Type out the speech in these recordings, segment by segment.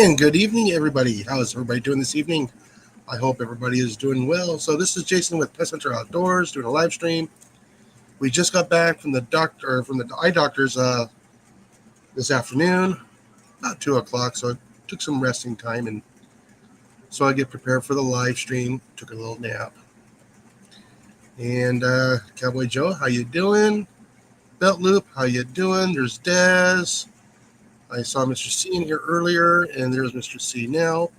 And good evening, everybody. How is everybody doing this evening? I hope everybody is doing well. So this is Jason with Pest Center Outdoors doing a live stream. We just got back from the eye doctors this afternoon, about 2 o'clock. So I took some resting time, and so I get prepared for the live stream. Took a little nap. And Cowboy Joe, how you doing? Belt Loop, how you doing? There's Dez. I saw Mr. C in here earlier, and there's Mr. C now.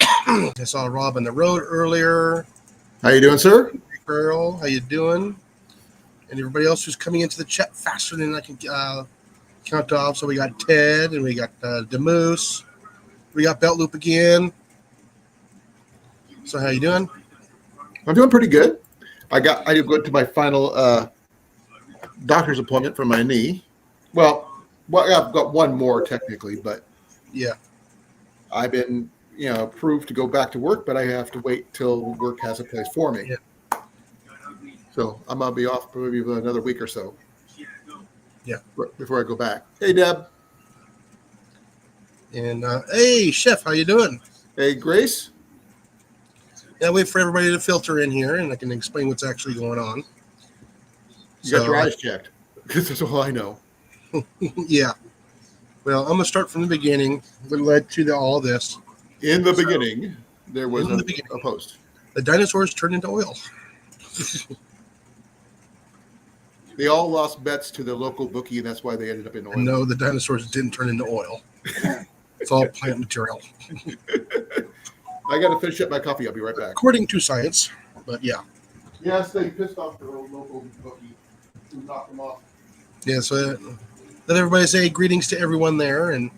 I saw Rob on the road earlier. How you doing, sir? Earl, how you doing? And everybody else who's coming into the chat faster than I can count off. So we got Ted, and we got Demoose. We got Belt Loop again. So how you doing? I'm doing pretty good. I did go to my final doctor's appointment for my knee. Well, I've got one more technically, but yeah, I've been approved to go back to work, but I have to wait till work has a place for me. Yeah. So I'm gonna be off maybe another week or so. Yeah, before I go back. Hey, Deb. And hey, Chef, how you doing? Hey, Grace. Yeah, wait for everybody to filter in here, and I can explain what's actually going on. You got your eyes checked, because that's all I know. Yeah. Well, I'm going to start from the beginning. What led to all this. In the beginning, there was a post. The dinosaurs turned into oil. They all lost bets to the local bookie, and that's why they ended up in oil. No, the dinosaurs didn't turn into oil. It's all plant material. I got to finish up my coffee. I'll be right back. According to science, but yeah. Yes, they pissed off their old local bookie who knocked them off. Yeah, so let everybody say greetings to everyone there, and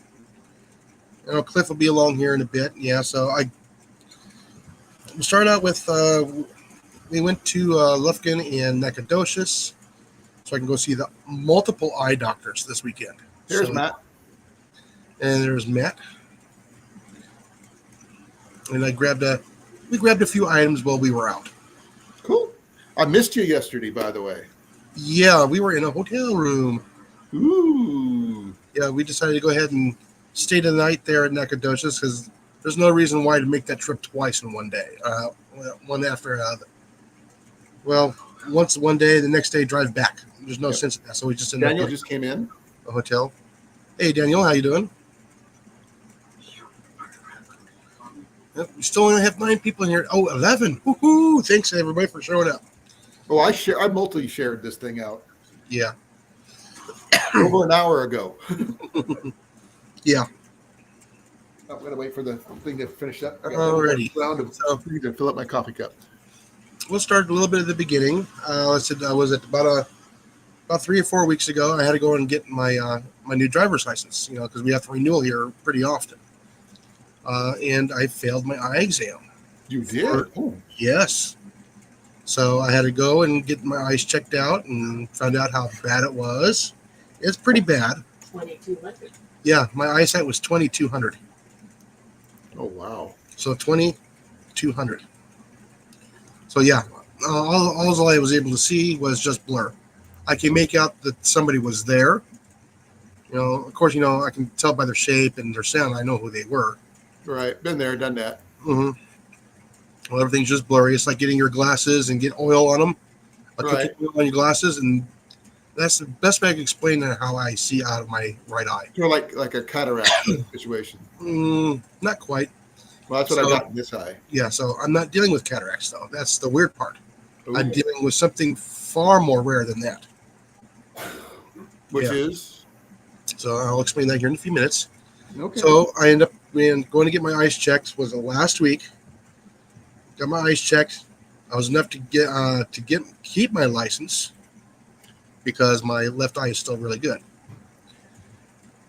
Cliff will be along here in a bit. Yeah, so we'll start out with we went to Lufkin and Nacogdoches, so I can go see the multiple eye doctors this weekend. There's Matt. And there's Matt. And we grabbed a few items while we were out. Cool. I missed you yesterday, by the way. Yeah, we were in a hotel room. Ooh. Yeah, we decided to go ahead and stay the night there at Nacogdoches because there's no reason why to make that trip twice in one day. One after another. Well, once one day, the next day drive back. There's no sense in that. So we just ended Daniel just came in. A hotel. Hey, Daniel, how you doing? Yep, we still only have 9 people in here. Oh, 11. Woohoo! Thanks, everybody, for showing up. Oh, I multi-shared this thing out. Yeah. Over an hour ago. Yeah. I'm going to wait for the thing to finish up. Alriady. So I need to fill up my coffee cup. We'll start a little bit at the beginning. I was at about 3 or 4 weeks ago. I had to go and get my my new driver's license, because we have to renew here pretty often. And I failed my eye exam. You did? Yes. So I had to go and get my eyes checked out and found out how bad it was. It's pretty bad. 2200. Yeah, my eyesight was 2200. Oh, wow. So 2200. So yeah, all I was able to see was just blur. I can make out that somebody was there. Of course, I can tell by their shape and their sound. I know who they were. Right. Been there, done that. Mm-hmm. Well, everything's just blurry. It's like getting your glasses and get oil on them. Right. Oil on your glasses, and that's the best way I can explain how I see out of my right eye. Like a cataract situation. Not quite. Well, that's what I got in this eye. Yeah, so I'm not dealing with cataracts, though. That's the weird part. Ooh. I'm dealing with something far more rare than that. Which is? So I'll explain that here in a few minutes. Okay. So I ended up going to get my eyes checked. Was the last week. Got my eyes checked. I was enough to keep my license because my left eye is still really good.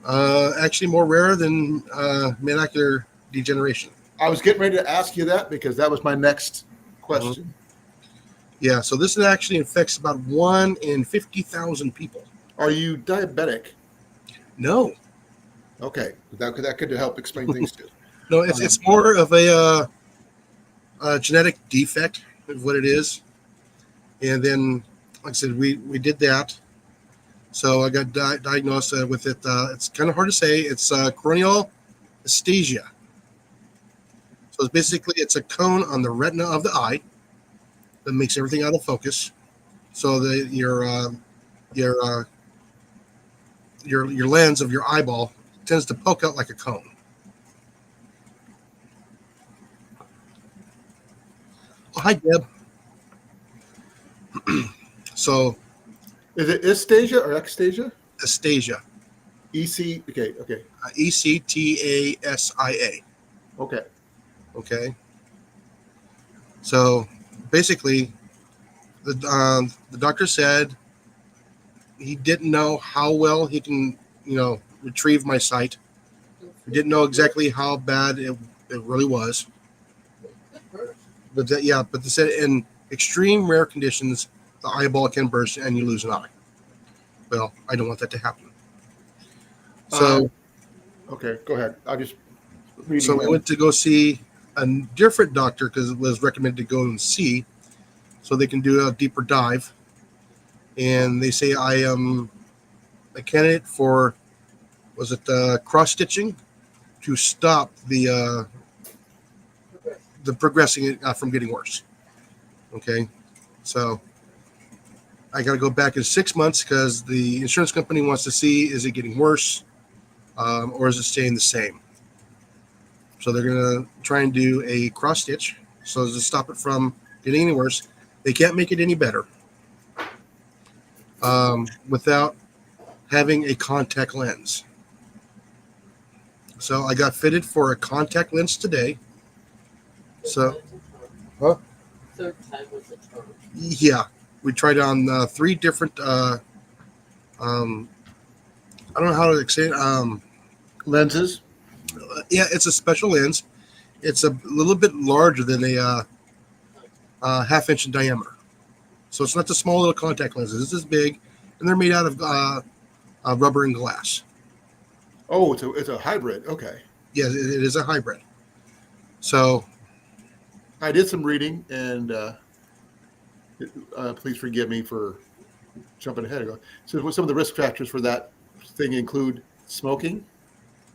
Actually, more rare than macular degeneration. I was getting ready to ask you that because that was my next question. Mm-hmm. Yeah. So this actually affects about 1 in 50,000 people. Are you diabetic? No. Okay, that could help explain things too. No, it's more of a genetic defect of what it is, and then, like I said, we did that. So I got diagnosed with it. It's kind of hard to say. It's corneal ectasia. So it's basically it's a cone on the retina of the eye that makes everything out of focus. So that your your lens of your eyeball tends to poke out like a cone. Oh, hi, Deb. So Is it ectasia or ectasia? ectasia, EC. Okay. Okay. ectasia. Okay. Okay. So basically, the doctor said he didn't know how well he can, retrieve my sight. He didn't know exactly how bad it really was. But but they said in extreme rare conditions, the eyeball can burst and you lose an eye. Well, I don't want that to happen. So, okay, go ahead. I just so we went to go see a different doctor because it was recommended to go and see, so they can do a deeper dive. And they say I am a candidate for, was it cross stitching, to stop the progressing from getting worse. Okay, so I got to go back in 6 months because the insurance company wants to see, is it getting worse, or is it staying the same. So they're gonna try and do a cross stitch so as to stop it from getting any worse. They can't make it any better without having a contact lens. So I got fitted for a contact lens today. So, huh? Third time was the charm. Yeah, we tried on 3 different. I don't know how to say it. lenses. Yeah, it's a special lens. It's a little bit larger than a half-inch in diameter. So it's not the small little contact lenses. This is big, and they're made out of rubber and glass. Oh, it's a hybrid. Okay. Yeah, it is a hybrid. So I did some reading, and please forgive me for jumping ahead. So some of the risk factors for that thing include smoking.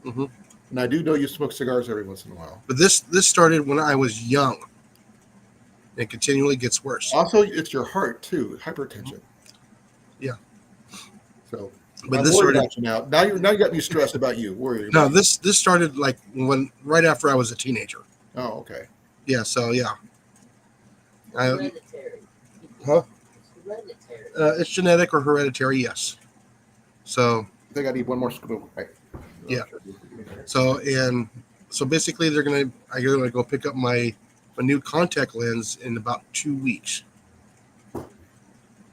Mm-hmm. And I do know you smoke cigars every once in a while. But this started when I was young. It continually gets worse. Also, it's your heart too, hypertension. Yeah. So, but I'm this worried started. about you now. Now you got me stressed about you. Worried. No, this started like right after I was a teenager. Oh, okay. Yeah. So yeah. Hereditary. Huh? It's hereditary. It's genetic or hereditary. Yes. So. I think I need one more scoop. Right. Yeah. So basically, I'm gonna go pick up my new contact lens in about 2 weeks.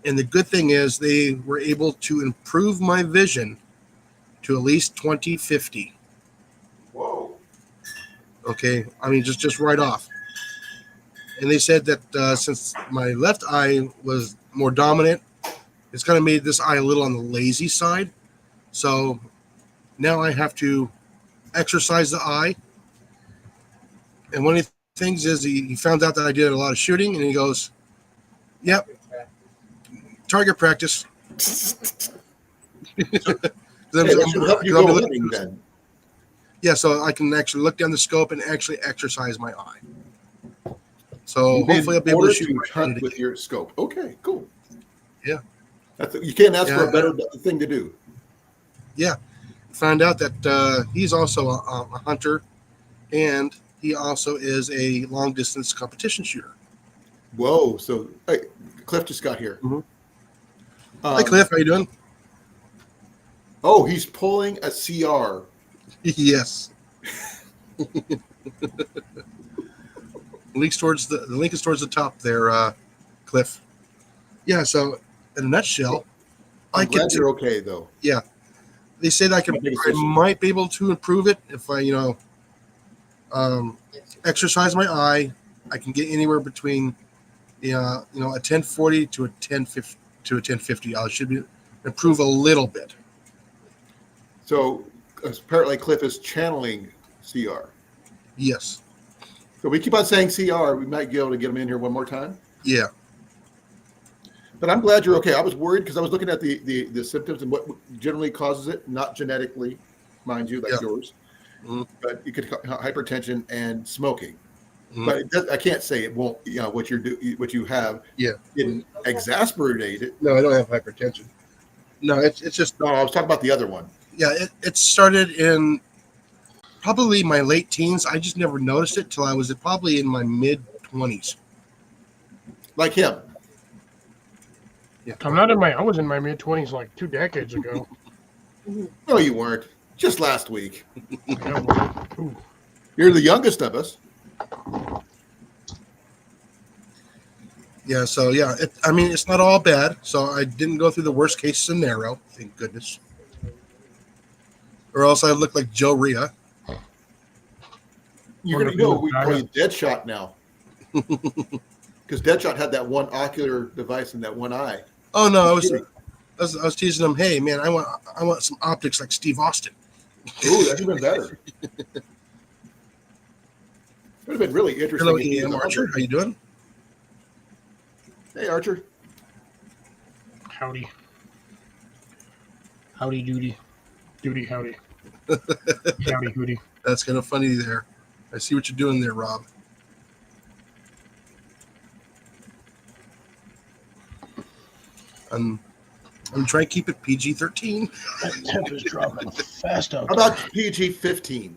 And the good thing is they were able to improve my vision to at least 20/50. Whoa. Okay, I mean just right off. And they said that since my left eye was more dominant, it's kind of made this eye a little on the lazy side. So now I have to exercise the eye. And one of the things is he found out that I did a lot of shooting, and he goes, "Yep, target practice." Hey, that should help you go hunting then. Yeah, so I can actually look down the scope and actually exercise my eye. So hopefully I'll be able to shoot hunt with your scope. Okay, cool. Yeah, you can't ask for a better thing to do. Yeah, found out that he's also a hunter, and he also is a long distance competition shooter. Whoa! So hey, Cliff just got here. Mm-hmm. Hi, Cliff. How you doing? Oh, he's pulling a CR. Yes. The link is towards the top there, Cliff. Yeah. So in a nutshell, I'm glad you're okay though. Yeah. They said I might be able to improve it if I, exercise my eye. I can get anywhere between, a 1040 to a 1050. I should improve a little bit. So apparently Cliff is channeling CR. Yes. So we keep on saying CR. We might be able to get him in here one more time. Yeah. But I'm glad you're okay. I was worried because I was looking at the symptoms and what generally causes it, not genetically, mind you, like yours. Mhm. but it could cause hypertension and smoking. Mhm. But I can't say it won't. What you have Yeah. didn't exacerbate it. No, I don't have hypertension. No, it's just No, I was talking about the other one. yeah. It started in probably my late teens. I just never noticed it till I was probably in my mid-20s. Like him. Yeah. I was in my mid-20s like 2 decades ago. No, you weren't. Just last week. Yeah, well, ooh. You're the youngest of us. Yeah. So yeah, I mean, it's not all bad. So I didn't go through the worst case scenario. Thank goodness. Or else I look like Joe Rhea. You're going to know we call you Deadshot now. Because Deadshot had that one ocular device in that one eye. Oh no, I was teasing him. Hey man, I want some optics like Steve Austin. Ooh, that's even better. It would have been really interesting. Hello, if he E.M. was Archer. Archer. How you doing? Hey, Archer. Howdy. Howdy doody. Doody howdy. Howdy hooty. That's kind of funny there. I see what you're doing there, Rob. I'm trying to keep it PG-13. That temp is dropping fast out How there. about PG-15?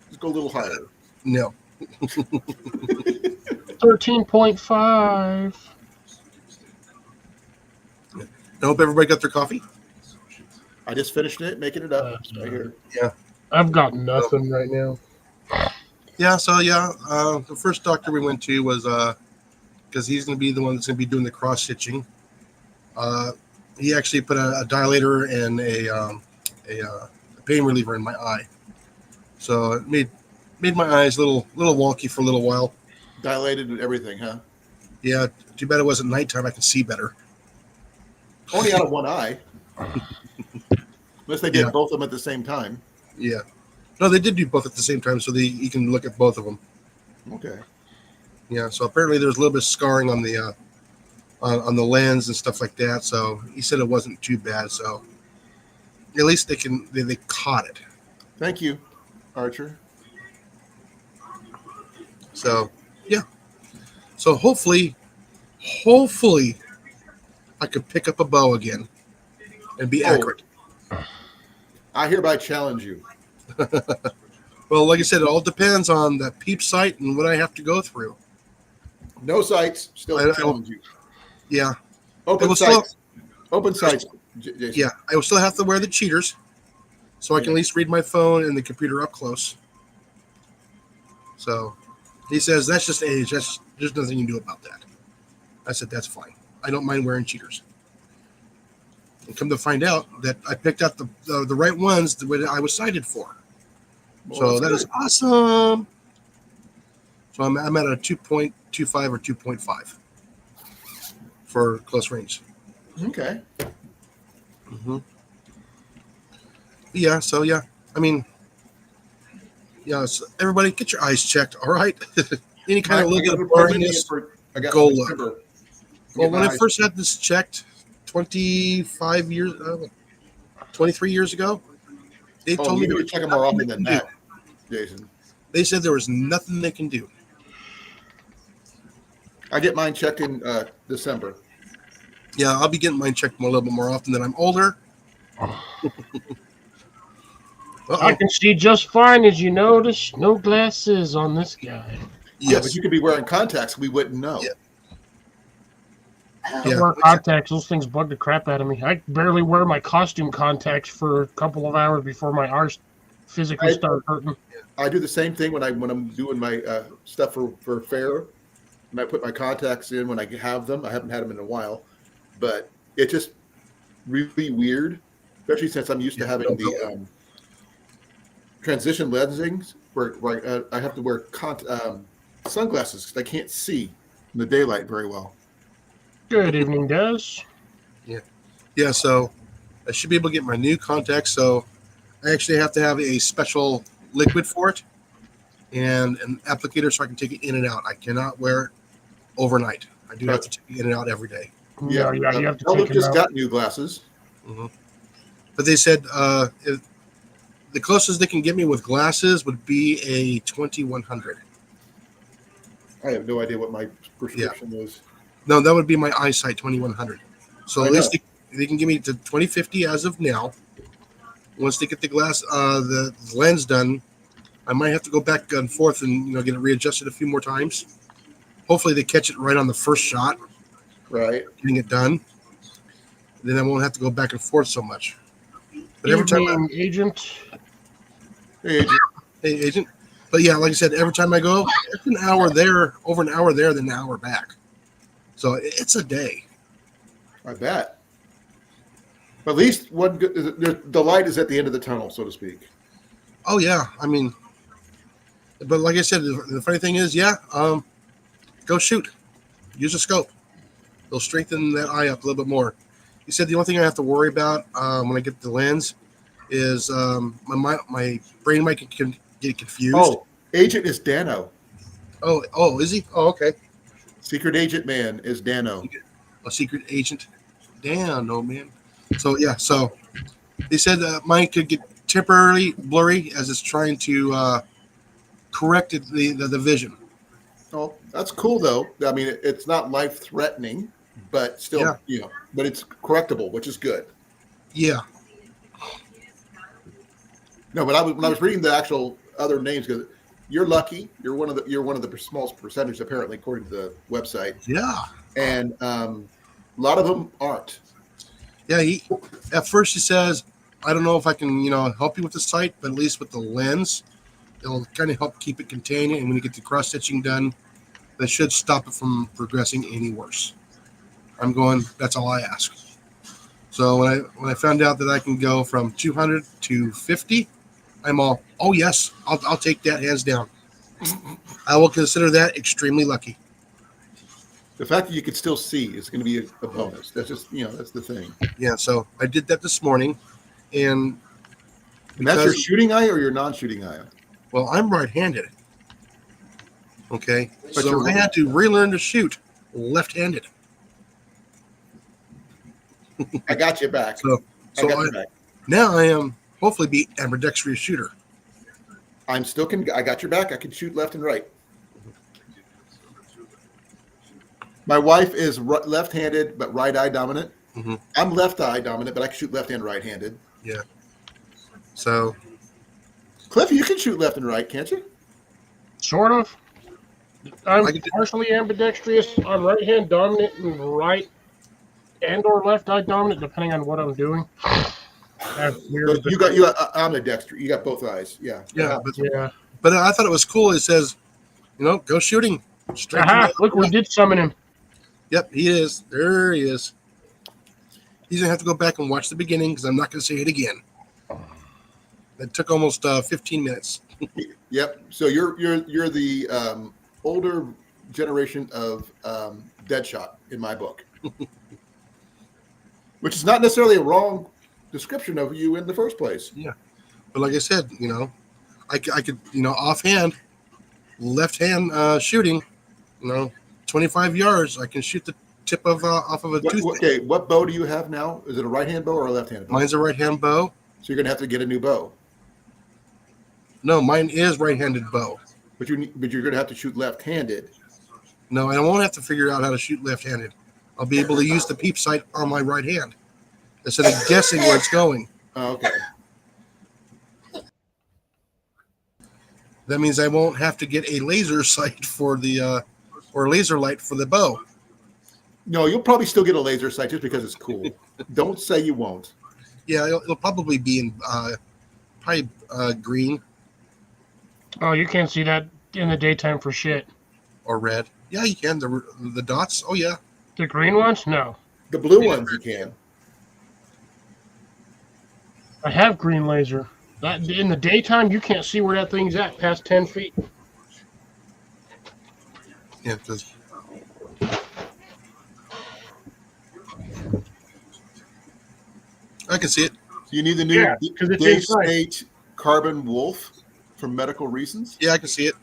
Let's go a little higher. No. 13.5. I hope everybody got their coffee. I just finished it, making it up. It's right here. I've got nothing right now. Yeah. So yeah, the first doctor we went to was because he's going to be the one that's going to be doing the cross stitching. He actually put a dilator and a pain reliever in my eye, so it made my eyes a little wonky for a little while. Dilated and everything, huh? Yeah, too bad it wasn't nighttime. I could see better. Only out of one eye. Unless they did Yeah. both of them at the same time. Yeah, no, they did do both at the same time, so you can look at both of them. Okay. Yeah, so apparently there's a little bit of scarring on the lens and stuff like that. So he said it wasn't too bad. So at least they caught it. Thank you, Archer. So yeah. So hopefully I could pick up a bow again and be accurate. I hereby challenge you. Well, like I said, it all depends on that peep sight and what I have to go through. No sights, still I- challenge you. Yeah. Open will sights. Open sights, Jason. Yeah. I will still have to wear the cheaters so I can at least read my phone and the computer up close. So he says that's just age. There's nothing you can do about that. I said that's fine. I don't mind wearing cheaters. And come to find out that I picked out the right ones that I was cited for. Well, So that's that is awesome. So I'm at a 2.25 or 2.5 for close range. good. Okay. Mm-hmm. Yeah. So yeah, I mean, yeah. So everybody, get your eyes checked. All right. Any kind of look at blurriness. Go look. Well, when I first had this checked 23 years ago, they told me you there need was to check them more often nothing than they can that, Jason. They said there was nothing they can do. I get mine checked in December. Yeah, I'll be getting mine checked a little bit more often than I'm older. I can see just fine, as you notice. No glasses on this guy. Yeah, Yes. but you could be wearing contacts. We wouldn't know. Yeah. I Yeah. wear contacts. Those things bug the crap out of me. I barely wear my costume contacts for a couple of hours before my eyes physically start hurting. I do the same thing when I'm doing my stuff for fair, and I put my contacts in when I have them. I haven't had them in a while, but it's just really weird, especially since I'm used to having the transition lensings where I have to wear sunglasses because I can't see in the daylight very well. Good evening, Des. Yeah, so I should be able to get my new contacts. So I actually have to have a special liquid for it and an applicator so I can take it in and out. I cannot wear it overnight. I do have to take it in and out every day. Yeah, you have to Ella take just it out. got new glasses. Mm-hmm. But they said the closest they can get me with glasses would be a 2100. I have no idea what my prescription is. No, that would be my eyesight 2100. So I at least know. they can give me to 2050 as of now. Once they get the the lens done, I might have to go back and forth and get it readjusted a few more times. Hopefully they catch it right on the first shot, Right. getting it done. Then I won't have to go back and forth so much. But every time, Agent. Hey, hey agent. But yeah, like I said, every time I go, it's an hour there, over an hour there, then an hour back. So it's a day. I bet. But at least one good, the light is at the end of the tunnel, so to speak. Oh yeah, I mean, but like I said, the funny thing is, go shoot, use a scope. It'll strengthen that eye up a little bit more. He said the only thing I have to worry about when I get the lens is my brain might get confused. Oh, Agent is Dano. Oh, is he? Oh, okay. Secret Agent Man is Dano. A secret agent. Damn, no man. So yeah, so they said mine could get temporarily blurry as it's trying to correct the vision. Oh, that's cool though. I mean, it's not life threatening, but still, but it's correctable, which is good. Yeah. No, but when I was reading the actual other names, because you're lucky, you're one of the smallest percentage apparently, according to the website. Yeah. And a lot of them aren't. Yeah. At first he says, I don't know if I can help you with the sight, but at least with the lens, it'll kind of help keep it contained. And when you get the cross stitching done, that should stop it from progressing any worse. I'm going. That's all I ask. So when I found out that I can go from 200 to 50, I'm all, oh yes, I'll take that hands down. I will consider that extremely lucky. The fact that you can still see is going to be a bonus. That's just that's the thing. Yeah. So I did that this morning, and that's your shooting eye or your non-shooting eye? Well, I'm right-handed. Okay, but so I had to relearn to shoot left-handed. I got you back. Now I am hopefully be ambidextrous shooter. I got your back. I can shoot left and right. My wife is left-handed but right eye dominant. Mm-hmm. I'm left eye dominant, but I can shoot left and right-handed. Yeah. So, Cliff, you can shoot left and right, can't you? Sort of. I'm partially ambidextrous. I'm right hand dominant and right and or left eye dominant, depending on what I'm doing. You got ambidextrous. You got both eyes. Yeah. Yeah. But I thought it was cool. It says, go shooting. Aha! Look, we did summon him. Yep, he is. There he is. He's gonna have to go back and watch the beginning because I'm not gonna say it again. It took almost 15 minutes. Yep. So you're the older generation of Deadshot in my book, which is not necessarily a wrong description of you in the first place. Yeah, but like I said, I could offhand, left hand shooting, 25 yards. I can shoot the tip of off of a toothpick. Okay, what bow do you have now? Is it a right hand bow or a left hand bow? Mine's a right hand bow. So you're gonna have to get a new bow. No, mine is right-handed bow. But you're going to have to shoot left-handed. No, I won't have to figure out how to shoot left-handed. I'll be able to use the peep sight on my right hand instead of guessing where it's going. Oh, okay. That means I won't have to get a laser sight for the or laser light for the bow. No, you'll probably still get a laser sight just because it's cool. Don't say you won't. Yeah, it'll probably be in green. Oh, you can't see that in the daytime for shit. Or red. Yeah, you can. The dots. Oh, yeah. The green ones? No. The blue ones you can. I have green laser. That in the daytime, you can't see where that thing's at past 10 feet. Yeah, because I can see it. You need the new because it's Day inside. State Carbon Wolf for medical reasons. Yeah, I can see it.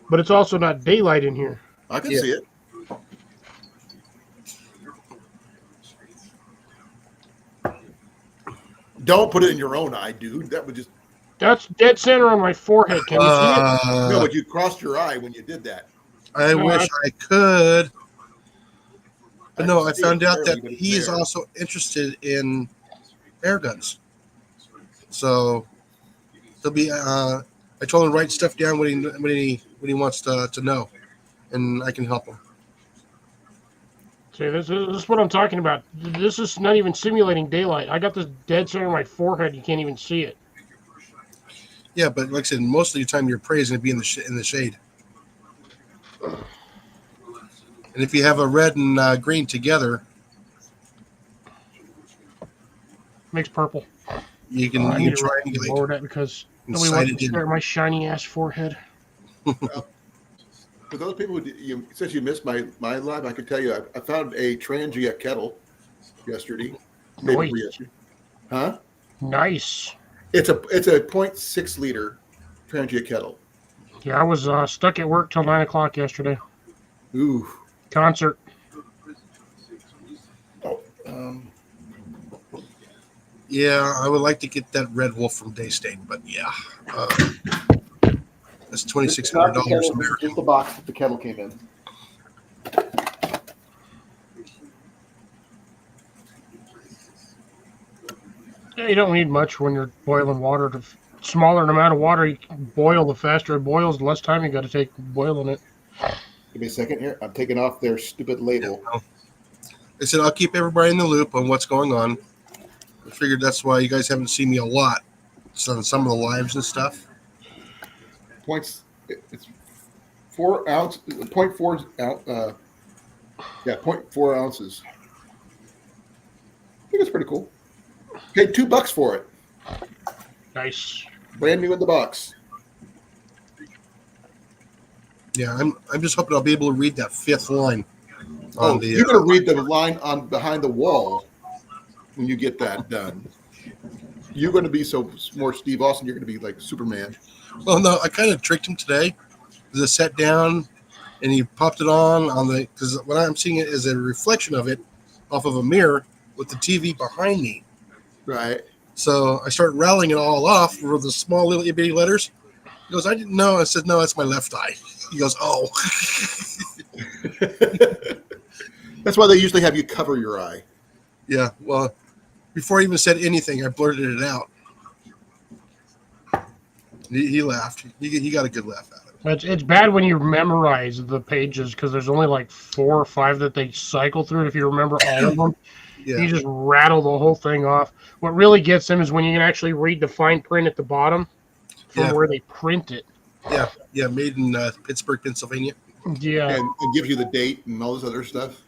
But it's also not daylight in here. I can see it. Don't put it in your own eye, dude. That would just That's dead center on my forehead. Can you see it? No, but you crossed your eye when you did that. I wish I could. But no, I can see it found out barely, that but it's he is there. also interested in air guns. So he'll be. I told him to write stuff down what he wants to know, and I can help him. See, this is what I'm talking about. This is not even simulating daylight. I got this dead center on my forehead. You can't even see it. Yeah, but like I said, most of the time your prey is going to be in the shade. And if you have a red and green together, Makes purple. you can I need to triangulate lower that because and nobody sight wants it to in. stare at my shiny ass forehead. For those people since you missed my live, I can tell you I found a Trangia kettle yesterday. Nice. Huh? Nice. It's a 0.6 liter Trangia kettle. Yeah, I was stuck at work till 9 o'clock yesterday. Ooh. Concert. Yeah, I would like to get that Red Wolf from Daystate, but yeah, that's $2,600 American. Just the box that the kettle came in. Yeah, you don't need much when you're boiling water. The smaller the amount of water you boil, the faster it boils, the less time you got to take boiling it. Give me a second here. I'm taking off their stupid label. Yeah, I said I'll keep everybody in the loop on what's going on. I figured that's why you guys haven't seen me a lot on some of the lives and stuff. Points. It's 4 ounce. 0.4 ounce. 0.4 ounces. I think it's pretty cool. Paid $2 for it. Nice. Brand new in the box. Yeah, I'm just hoping I'll be able to read that fifth line. You're going to read the line on behind the wall when you get that done. You're going to be so more Steve Austin. You're going to be like Superman. Well, no, I kind of tricked him today because I sat down and he popped it on the because what I'm seeing it is a reflection of it off of a mirror with the TV behind me. Right. So I started rattling it all off with the small little itty bitty letters. He goes, I didn't know. I said, no, that's my left eye. He goes, oh. That's why they usually have you cover your eye. Yeah, well, before I even said anything, I blurted it out. He laughed. He got a good laugh out of it. It's bad when you memorize the pages because there's only like 4 or 5 that they cycle through. If you remember all of them, Yeah. you just rattle the whole thing off. What really gets them is when you can actually read the fine print at the bottom from where they print it. Yeah, made in Pittsburgh, Pennsylvania. Yeah. And it gives you the date and all this other stuff.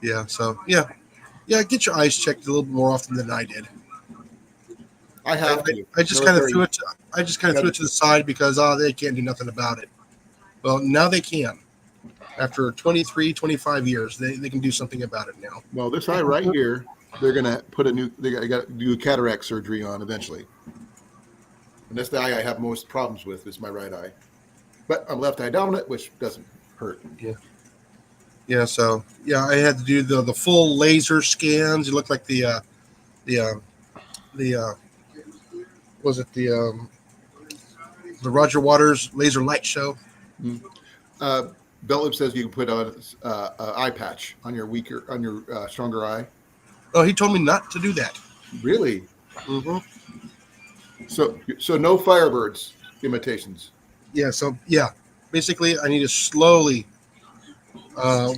Yeah, so yeah, get your eyes checked a little bit more often than I did. I have to. I just kind of threw it. I just kind of threw it to the side because they can't do nothing about it. Well, now they can. After 23, 25 years, they can do something about it now. Well, this eye right here, they're gonna put they got to do cataract surgery on eventually. And that's the eye I have most problems with is my right eye. But I'm left eye dominant, which doesn't hurt. Yeah. So I had to do the full laser scans. It looked like the Roger Waters laser light show. Beltlip says you can put an eye patch on your stronger eye. Oh, he told me not to do that. Really? Mm-hmm. So no Firebirds imitations. Yeah. So basically, I need to slowly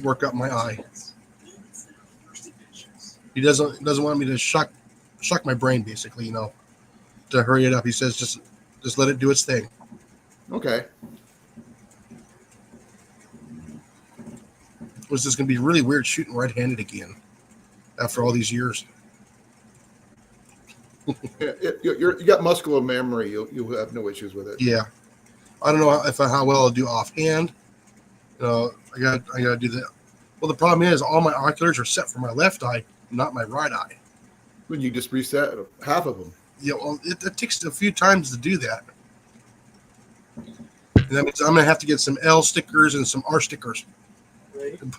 work up my eye. He doesn't want me to shock my brain, basically, to hurry it up. He says just let it do its thing. Okay. Was this going to be really weird shooting right-handed again after all these years? You got muscular memory. You'll have no issues with it. Yeah, I don't know how well I'll do offhand. I got to do that. Well, the problem is all my oculars are set for my left eye, not my right eye. When you just reset half of them. Yeah, well, it takes a few times to do that. And that means I'm going to have to get some L stickers and some R stickers.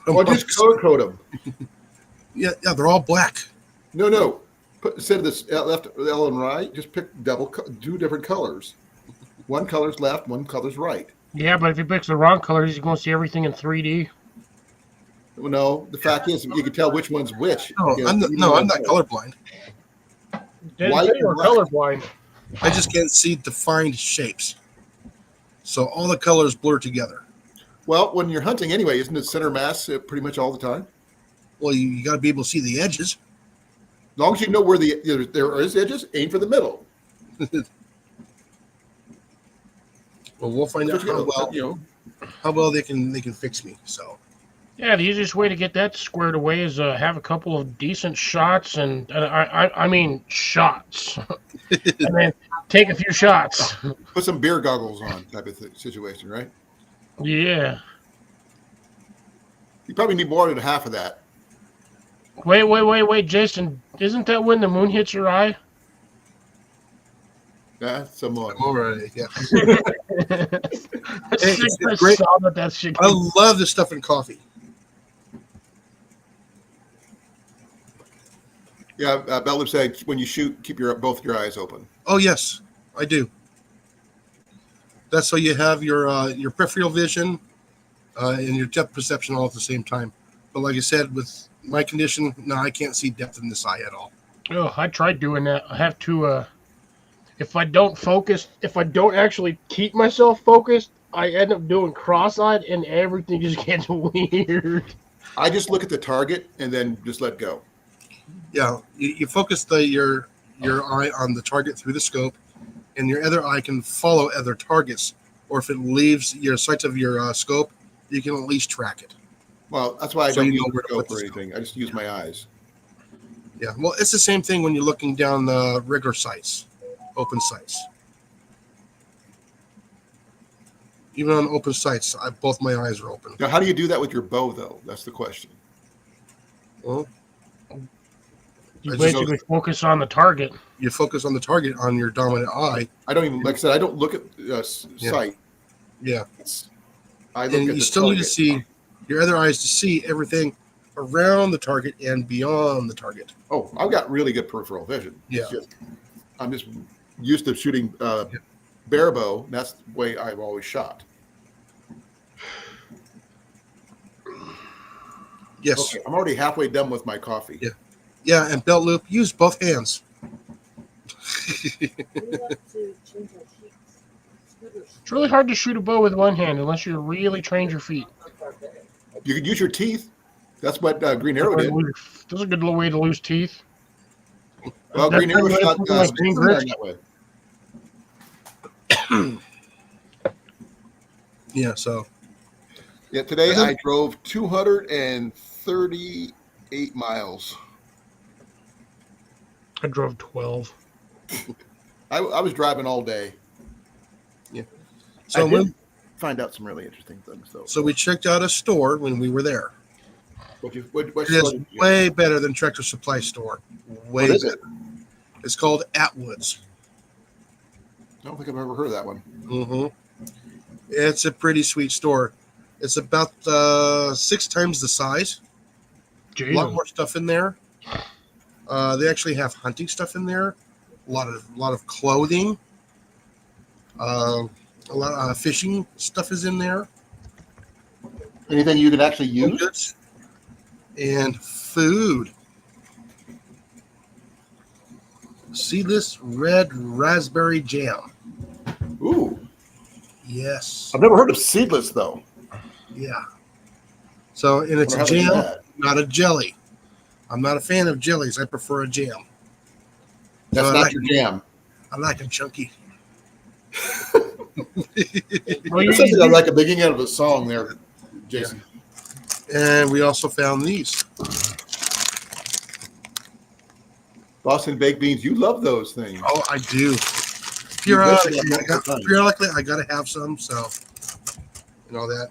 Well, just color code them. Yeah, they're all black. No. Instead of this left, L and right, just pick two different colors. One color's left, one color's right. Yeah, but if he picks the wrong colors, he's going to see everything in 3D. Well, no, the fact is you can tell which one's which. No, I'm not colorblind. Didn't say you were colorblind. I just can't see defined shapes. So all the colors blur together. Well, when you're hunting anyway, isn't it center mass pretty much all the time? Well, you got to be able to see the edges. As long as you know where there is edges, aim for the middle. Well, we'll find out how well they can fix me. So Yeah, the easiest way to get that squared away is have a couple of decent shots, and I mean shots, and then take a few shots. Put some beer goggles on, type of situation, right? Yeah. You probably need more than half of that. Wait, Jason. Isn't that when the moon hits your eye? That's some more. all right, yeah. It's great. That shit I love this stuff in coffee. Yeah, Bellip said when you shoot, keep both your eyes open. Oh yes, I do. That's so you have your peripheral vision and your depth perception all at the same time. But like I said, with my condition, no, I can't see depth in this eye at all. Oh, I tried doing that. I have to. If I don't focus, if I don't actually keep myself focused, I end up doing cross-eyed, and everything just gets weird. I just look at the target and then just let go. Yeah, you focus your eye on the target through the scope, and your other eye can follow other targets. Or if it leaves your sights of your scope, you can at least track it. Well, that's why I So don't you use know the where to scope put or the anything. I just use my eyes. Yeah, well, it's the same thing when you're looking down the regular sights, open sights. Even on open sights, both my eyes are open. Now, how do you do that with your bow, though? That's the question. Well, You I just basically focus on the target. you focus on the target on your dominant eye. I don't even, like I said, I don't look at sight. Yeah, I look and at you the still need to target. see your other eyes to see everything around the target and beyond the target. Oh, I've got really good peripheral vision. It's Yeah. I'm just used to shooting bare bow. And that's the way I've always shot. Yes. Okay, I'm already halfway done with my coffee. Yeah. Yeah, and belt loop, use both hands. We have to change our sheets. Scooters. It's really hard to shoot a bow with one hand unless you really trained your feet. You could use your teeth. That's what Green Arrow did. That's a good little way to lose teeth. Well, That's Green Arrow pretty shot much like Green Superman Grit. that way. Yeah, so Yeah, today I drove 238 miles. I drove 12. I was driving all day. so I did find out some really interesting things, though. so we checked out a store when we were there. What It store is did you- way better than Tractor Supply Store. Way What is better. it? It's called Atwood's. I don't think I've ever heard of that one. Mm-hmm. It's a pretty sweet store. It's about 6 times the size. A lot Jeez. more stuff in there. They actually have hunting stuff in there. A lot of clothing. A lot of fishing stuff is in there. Anything you can actually use? Goods and food. Seedless red raspberry jam. Ooh, Yes. I've never heard of seedless though. Yeah. So, and it's a Wonder how they do jam, that. not a jelly. I'm not a fan of jellies. I prefer a jam. That's So not your jam. I like them chunky. Well, That sounds like a beginning of a song there, Jason. And we also found these. Boston baked beans. You love those things. Oh, I do. You mentioned Periodically, that multiple times. I got to have some. So, and all that.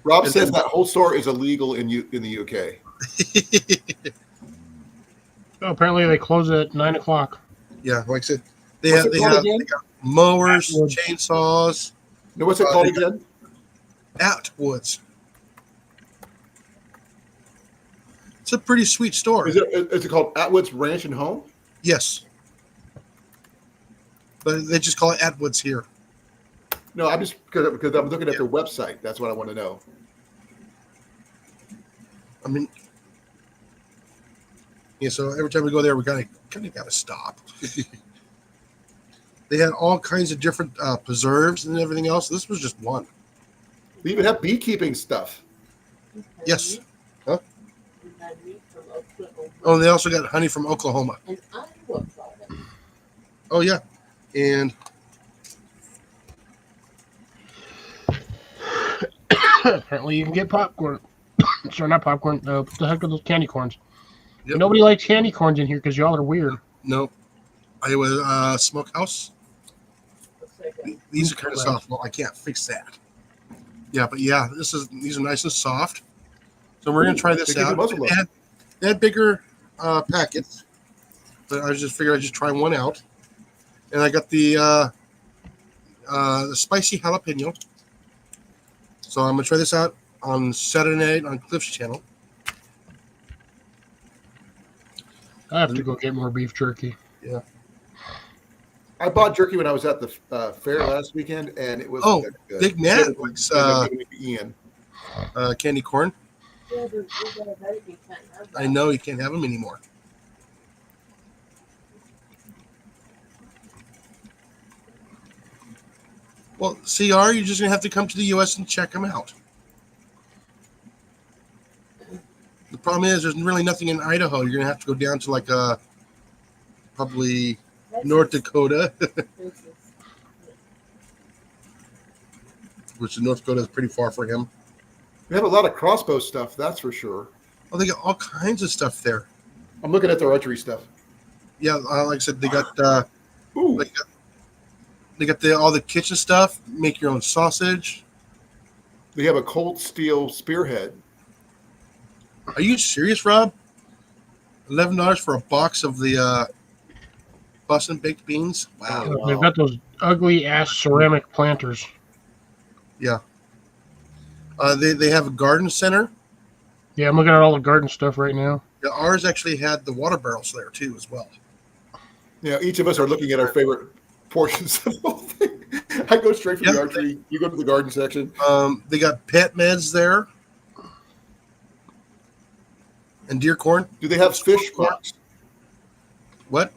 Rob And says then- that whole store is illegal in the UK. Oh, apparently they close at 9 o'clock. Yeah, like I said, they What's have it called again? mowers, Atwood. chainsaws, You know what's it called again? Atwoods. It's a pretty sweet store. Is it called Atwood's Ranch and Home? Yes. But they just call it Atwood's here. No, I'm just because I'm looking at their website. That's what I want to know. I mean, yeah. So every time we go there, we kind of got to stop. They had all kinds of different preserves and everything else. This was just one. They even have beekeeping stuff. Yes. Huh? We had meat from Oklahoma. Oh, and they also got honey from Oklahoma. And Iowa product. Oh yeah, and Apparently, you can get popcorn. Sorry, not popcorn. What the heck are those candy corns? Yep. Nobody likes candy corns in here because y'all are weird. no, Iowa Smokehouse. Looks like a These are kind of soft. Well, I can't fix that. Yeah, but yeah, these are nice and soft. So we're gonna try this They give you out. muzzle look. They had bigger packets, but I just figured I'd just try one out. And I got the spicy jalapeno. So I'm gonna try this out on Saturday night on Cliff's channel. I have to go get more beef jerky. I bought jerky when I was at the fair last weekend, and it was good. Big Matt likes Ian. candy corn. yeah, they're diabetic, you can't have that. I know you can't have them anymore. Well, CR, you're just gonna have to come to the U.S. and check them out. The problem is, there's really nothing in Idaho. You're gonna have to go down to like probably That's North just- Dakota, this is- which North Dakota is pretty far for him. We have a lot of crossbow stuff, that's for sure. Oh, they got all kinds of stuff there. I'm looking at their archery stuff. Yeah, like I said, they got Ooh, they got all the kitchen stuff. Make your own sausage. they have a cold steel spearhead. Are you serious, Rob? $11 for a box of the Boston baked beans? Wow. Oh, wow. They've got those ugly ass ceramic planters. They have a garden center. Yeah, I'm looking at all the garden stuff right now. Yeah, ours actually had the water barrels there too, as well. Yeah, each of us are looking at our favorite portions of the whole thing. I go straight from the Yeah. archery. You go to the garden section. They got pet meds there, and deer corn. Do they have fish mocks? What?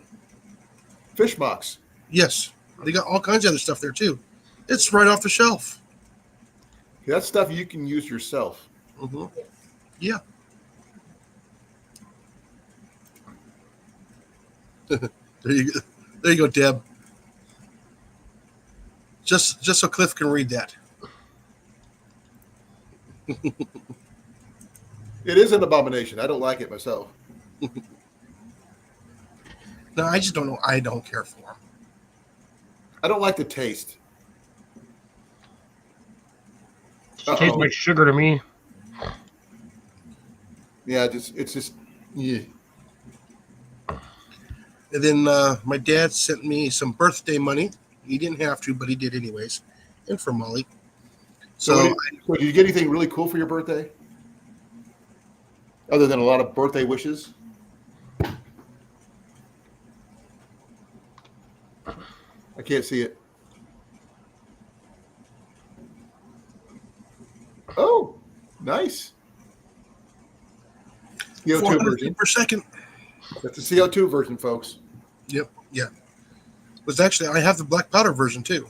Fish mocks. Yes, they got all kinds of other stuff there too. It's right off the shelf. That's stuff you can use yourself. hmm Yeah. there you go, Deb. Just so Cliff can read that. It is an abomination. I don't like it myself. No, I just don't know. I don't care for them. I don't like the taste. It tastes like sugar to me. Yeah, it's just yeah. And then my dad sent me some birthday money. He didn't have to, but he did anyways. And for Molly. So did you get anything really cool for your birthday? Other than a lot of birthday wishes? I can't see it. Oh, nice. CO2 400 version. feet per second. That's the CO2 version, folks. Yep. Yeah. Was actually I have the black powder version too.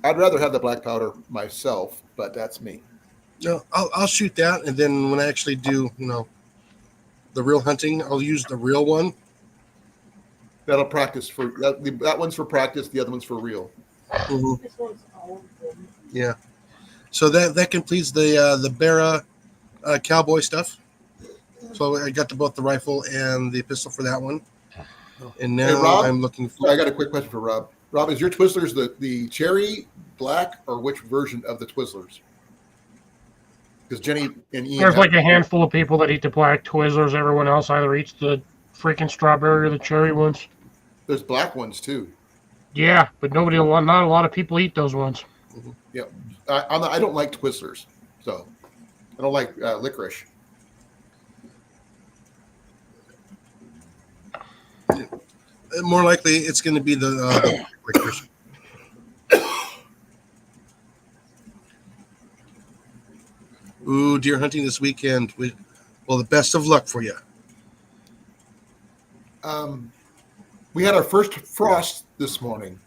I'd rather have the black powder myself, but that's me. No, I'll shoot that, and then when I actually do, the real hunting, I'll use the real one. That'll practice for that one's for practice. The other one's for real. Mhm. This one's all good. Yeah. So that completes the Barra cowboy stuff. So I got both the rifle and the pistol for that one. And now Rob? I'm looking for. I got a quick question for Rob. Rob, is your Twizzlers the cherry, black, or which version of the Twizzlers? Because Jenny and Ian. There's like a handful of people that eat the black Twizzlers. Everyone else either eats the freaking strawberry or the cherry ones. There's black ones too. Yeah, but not a lot of people eat those ones. Yeah, I don't like Twizzlers, so I don't like licorice. more likely it's going to be the breakers. Ooh, deer hunting this weekend. Well, the best of luck for you. We had our first frost this morning.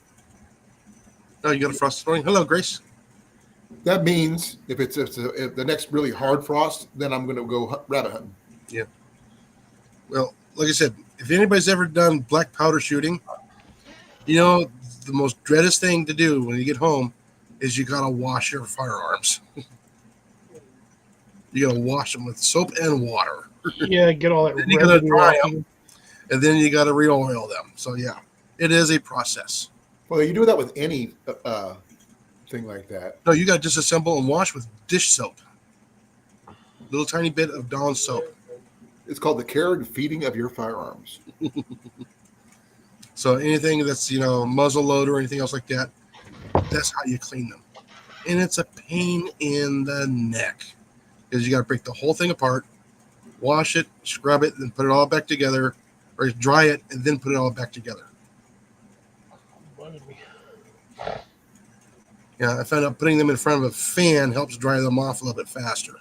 Oh, you got a frost this morning? Hello, Grace. That means if the next really hard frost, then I'm going to go rabbit hunting. Well, like I said, if anybody's ever done black powder shooting, you know the most dreadest thing to do when you get home is you gotta wash your firearms. You gotta wash them with soap and water, Yeah, get all that Then you gotta residue dry off of them. and then you gotta re-oil them. So yeah, it is a process. Well, you do that with any thing like that. No, you gotta disassemble and wash with dish soap. Little tiny bit of Dawn soap. It's called the care and feeding of your firearms. So anything that's muzzle load or anything else like that, that's how you clean them. And it's a pain in the neck because you got to break the whole thing apart, wash it, scrub it, then put it all back together, or dry it and then put it all back together. Yeah, I found out putting them in front of a fan helps dry them off a little bit faster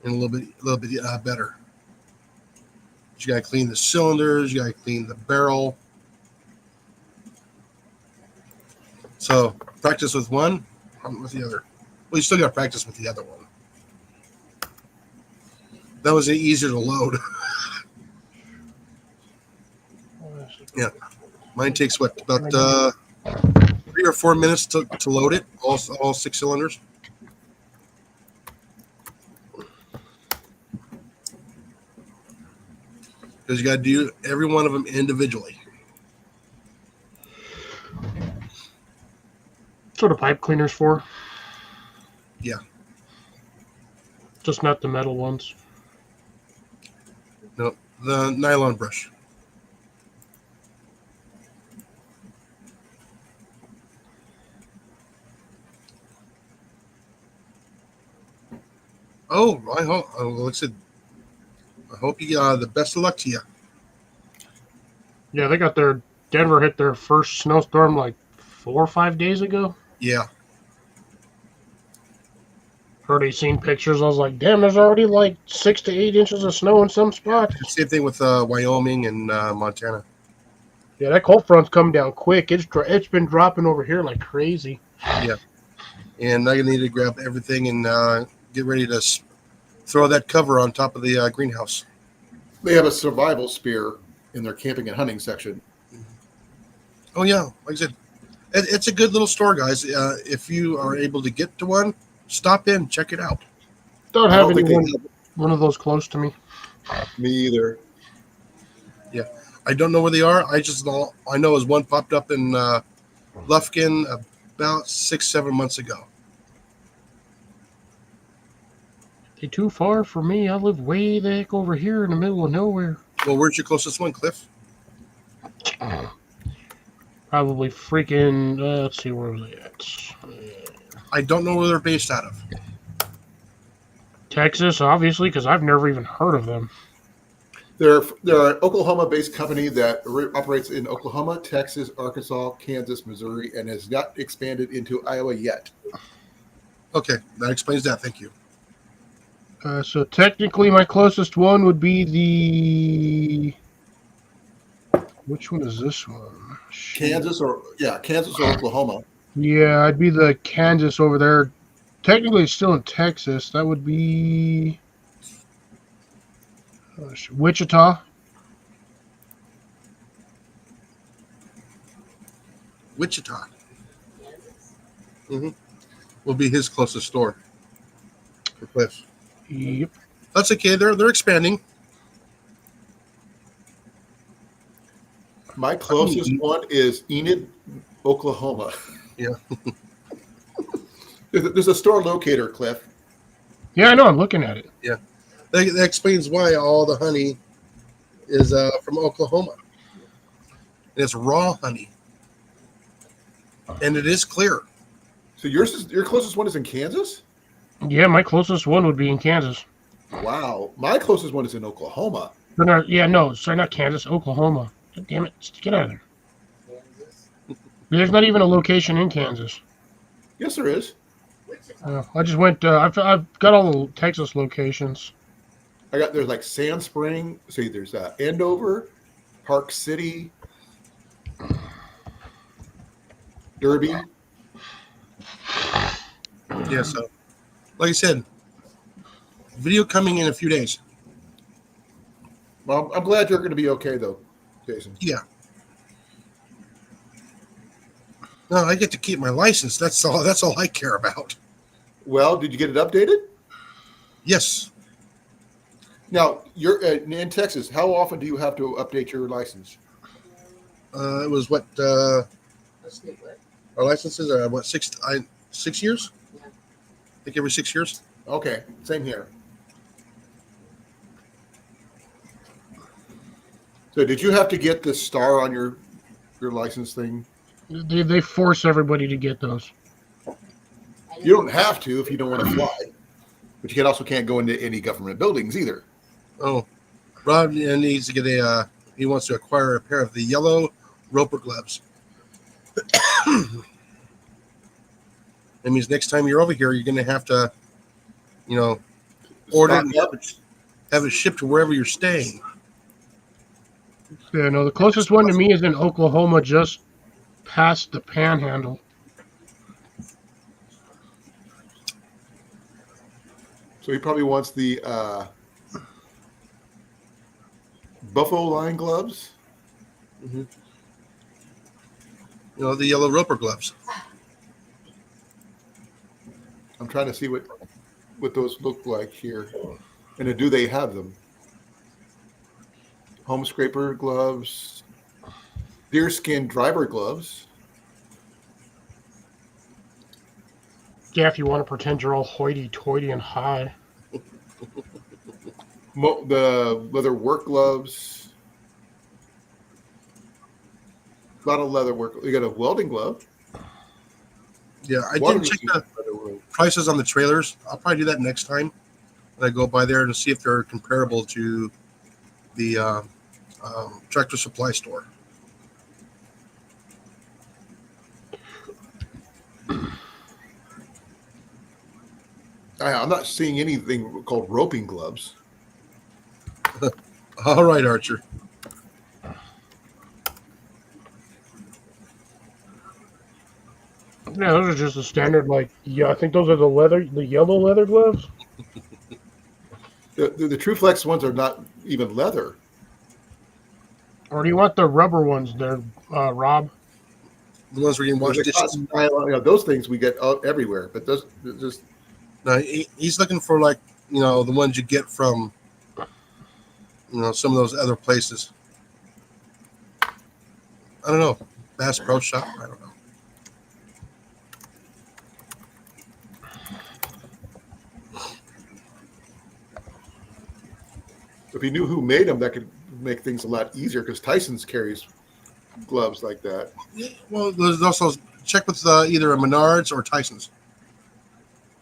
and a little bit better. But you got to clean the cylinders, you got to clean the barrel. So practice with one, hunt with the other. Well, you still got to practice with the other one. That was easier to load. Yeah, mine takes about 3 or 4 minutes to load it, all 6 cylinders. Because you got to do every one of them individually. That's what a pipe cleaner's for. Yeah. Just not the metal ones. No, the nylon brush. Oh, I hope you got the best of luck to you. Yeah, they got Denver hit their first snowstorm like 4 or 5 days ago. Yeah. Already seen pictures. I was like, damn, there's already like 6 to 8 inches of snow in some spots. Same thing with Wyoming and Montana. Yeah, that cold front's come down quick. It's been dropping over here like crazy. Yeah. And I need to grab everything and get ready to throw that cover on top of the greenhouse. They have a survival spear in their camping and hunting section. Oh, yeah. Like I said, it's a good little store, guys. If you are able to get to one, stop in, check it out. Don't I have don't think one of those close to me. Me either. Yeah. I don't know where they are. I know is one popped up in Lufkin about 6-7 months ago. They too far for me. I live way the heck over here in the middle of nowhere. Well, where's your closest one, Cliff? Probably freaking. Let's see where they at. I don't know where they're based out of. Texas, obviously, because I've never even heard of them. They're an Oklahoma-based company that operates in Oklahoma, Texas, Arkansas, Kansas, Missouri, and has not expanded into Iowa yet. Okay, that explains that. Thank you. So technically, my closest one would be the. Which one is this one? Kansas or Oklahoma. Yeah, I'd be the Kansas over there. Technically, it's still in Texas. That would be Wichita. Wichita. Will be his closest store for Cliff. Yep. That's okay. They're expanding. My closest one is Enid, Oklahoma. Yeah. There's a store locator, Cliff. Yeah, I know. I'm looking at it. Yeah. That explains why all the honey is from Oklahoma. And it's raw honey. And it is clear. So your closest one is in Kansas? Yeah, my closest one would be in Kansas. Wow. My closest one is in Oklahoma. Sorry, not Kansas, Oklahoma. God damn it! Just get out of there. Kansas. There's not even a location in Kansas. Yes, there is. Wichita. I just went. I've got all the Texas locations. There's like Sand Spring. See, there's Andover, Park City, Derby. Yeah, so like I said, video coming in a few days. Well, I'm glad you're going to be okay though, Jason. Yeah. No, I get to keep my license. That's all I care about. Well, did you get it updated? Yes. Now, you're in Texas. How often do you have to update your license? It was what Let's do it. our licenses are what 6 years? Yeah. I think every 6 years. Okay, same here. So, did you have to get the star on your license thing? They force everybody to get those. You don't have to if you don't want to fly, but you also can't go into any government buildings either. Oh, Rob needs to get he wants to acquire a pair of the yellow roper gloves. That means next time you're over here, you're going to have to, order it and have it shipped to wherever you're staying. Yeah, no, the closest one to me is in Oklahoma, just past the Panhandle. So he probably wants the buffalo line gloves. Mm-hmm. The yellow roper gloves. I'm trying to see what those look like here, and do they have them? Home scraper gloves, deerskin driver gloves. Yeah, if you want to pretend you're all hoity-toity and high. The leather work gloves. A lot of leather work. You got a welding glove. Yeah, I didn't check the prices on the trailers. I'll probably do that next time when I go by there and see if they're comparable to the Tractor Supply store. I'm not seeing anything called roping gloves. All right, Archer. Yeah, those are just the standard, I think those are the yellow leather gloves. The True Flex ones are not even leather. Or do you want the rubber ones there, Rob? The ones where you can wash dishes. Those things we get everywhere, but those just. No, he's looking for the ones you get from some of those other places. I don't know. Bass Pro Shop. I don't know. If you knew who made them, that could make things a lot easier because Tyson's carries gloves like that. Well, there's also check with either a Menards or Tyson's.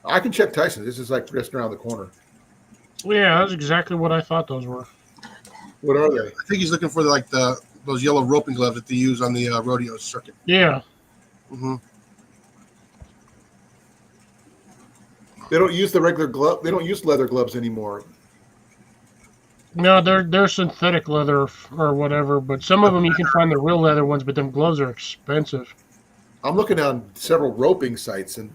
I can check Tyson. This is like just around the corner. Yeah, that's exactly what I thought those were. What are they? I think he's looking for those yellow roping gloves that they use on the rodeo circuit. Yeah. Mm-hmm. They don't use the regular glove. They don't use leather gloves anymore. No, they're synthetic leather or whatever, but some of them you can find the real leather ones, but them gloves are expensive. I'm looking on several roping sites, and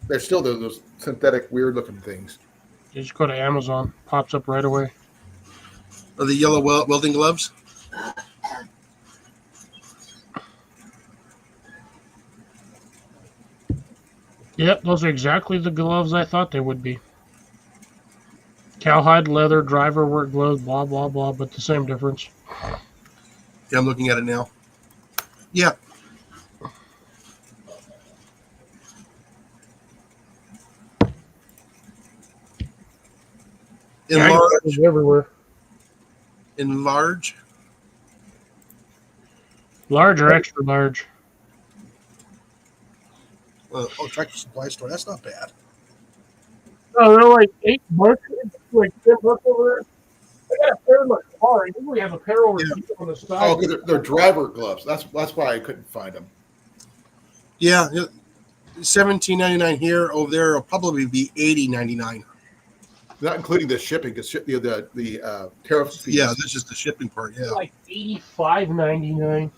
they're still those synthetic, weird-looking things. You just go to Amazon, pops up right away. Are the yellow welding gloves? Yep, those are exactly the gloves I thought they would be. Cowhide leather, driver work gloves, blah, blah, blah, but the same difference. Yeah, I'm looking at it now. Yeah. Enlarge. Everywhere. Enlarge. Large or extra large? Tractor Supply store. That's not bad. Oh, they're like $8, like $10 over got a pair in my car. I usually have a pair over Yeah. here on the Oh, side. okay, they're driver gloves. That's why I couldn't find them. Yeah, $17.99 here. Over there, it'll probably be $80.99. Not including the shipping, because the tariff fees. Yeah, that's just the shipping part. Yeah. Like $85.99.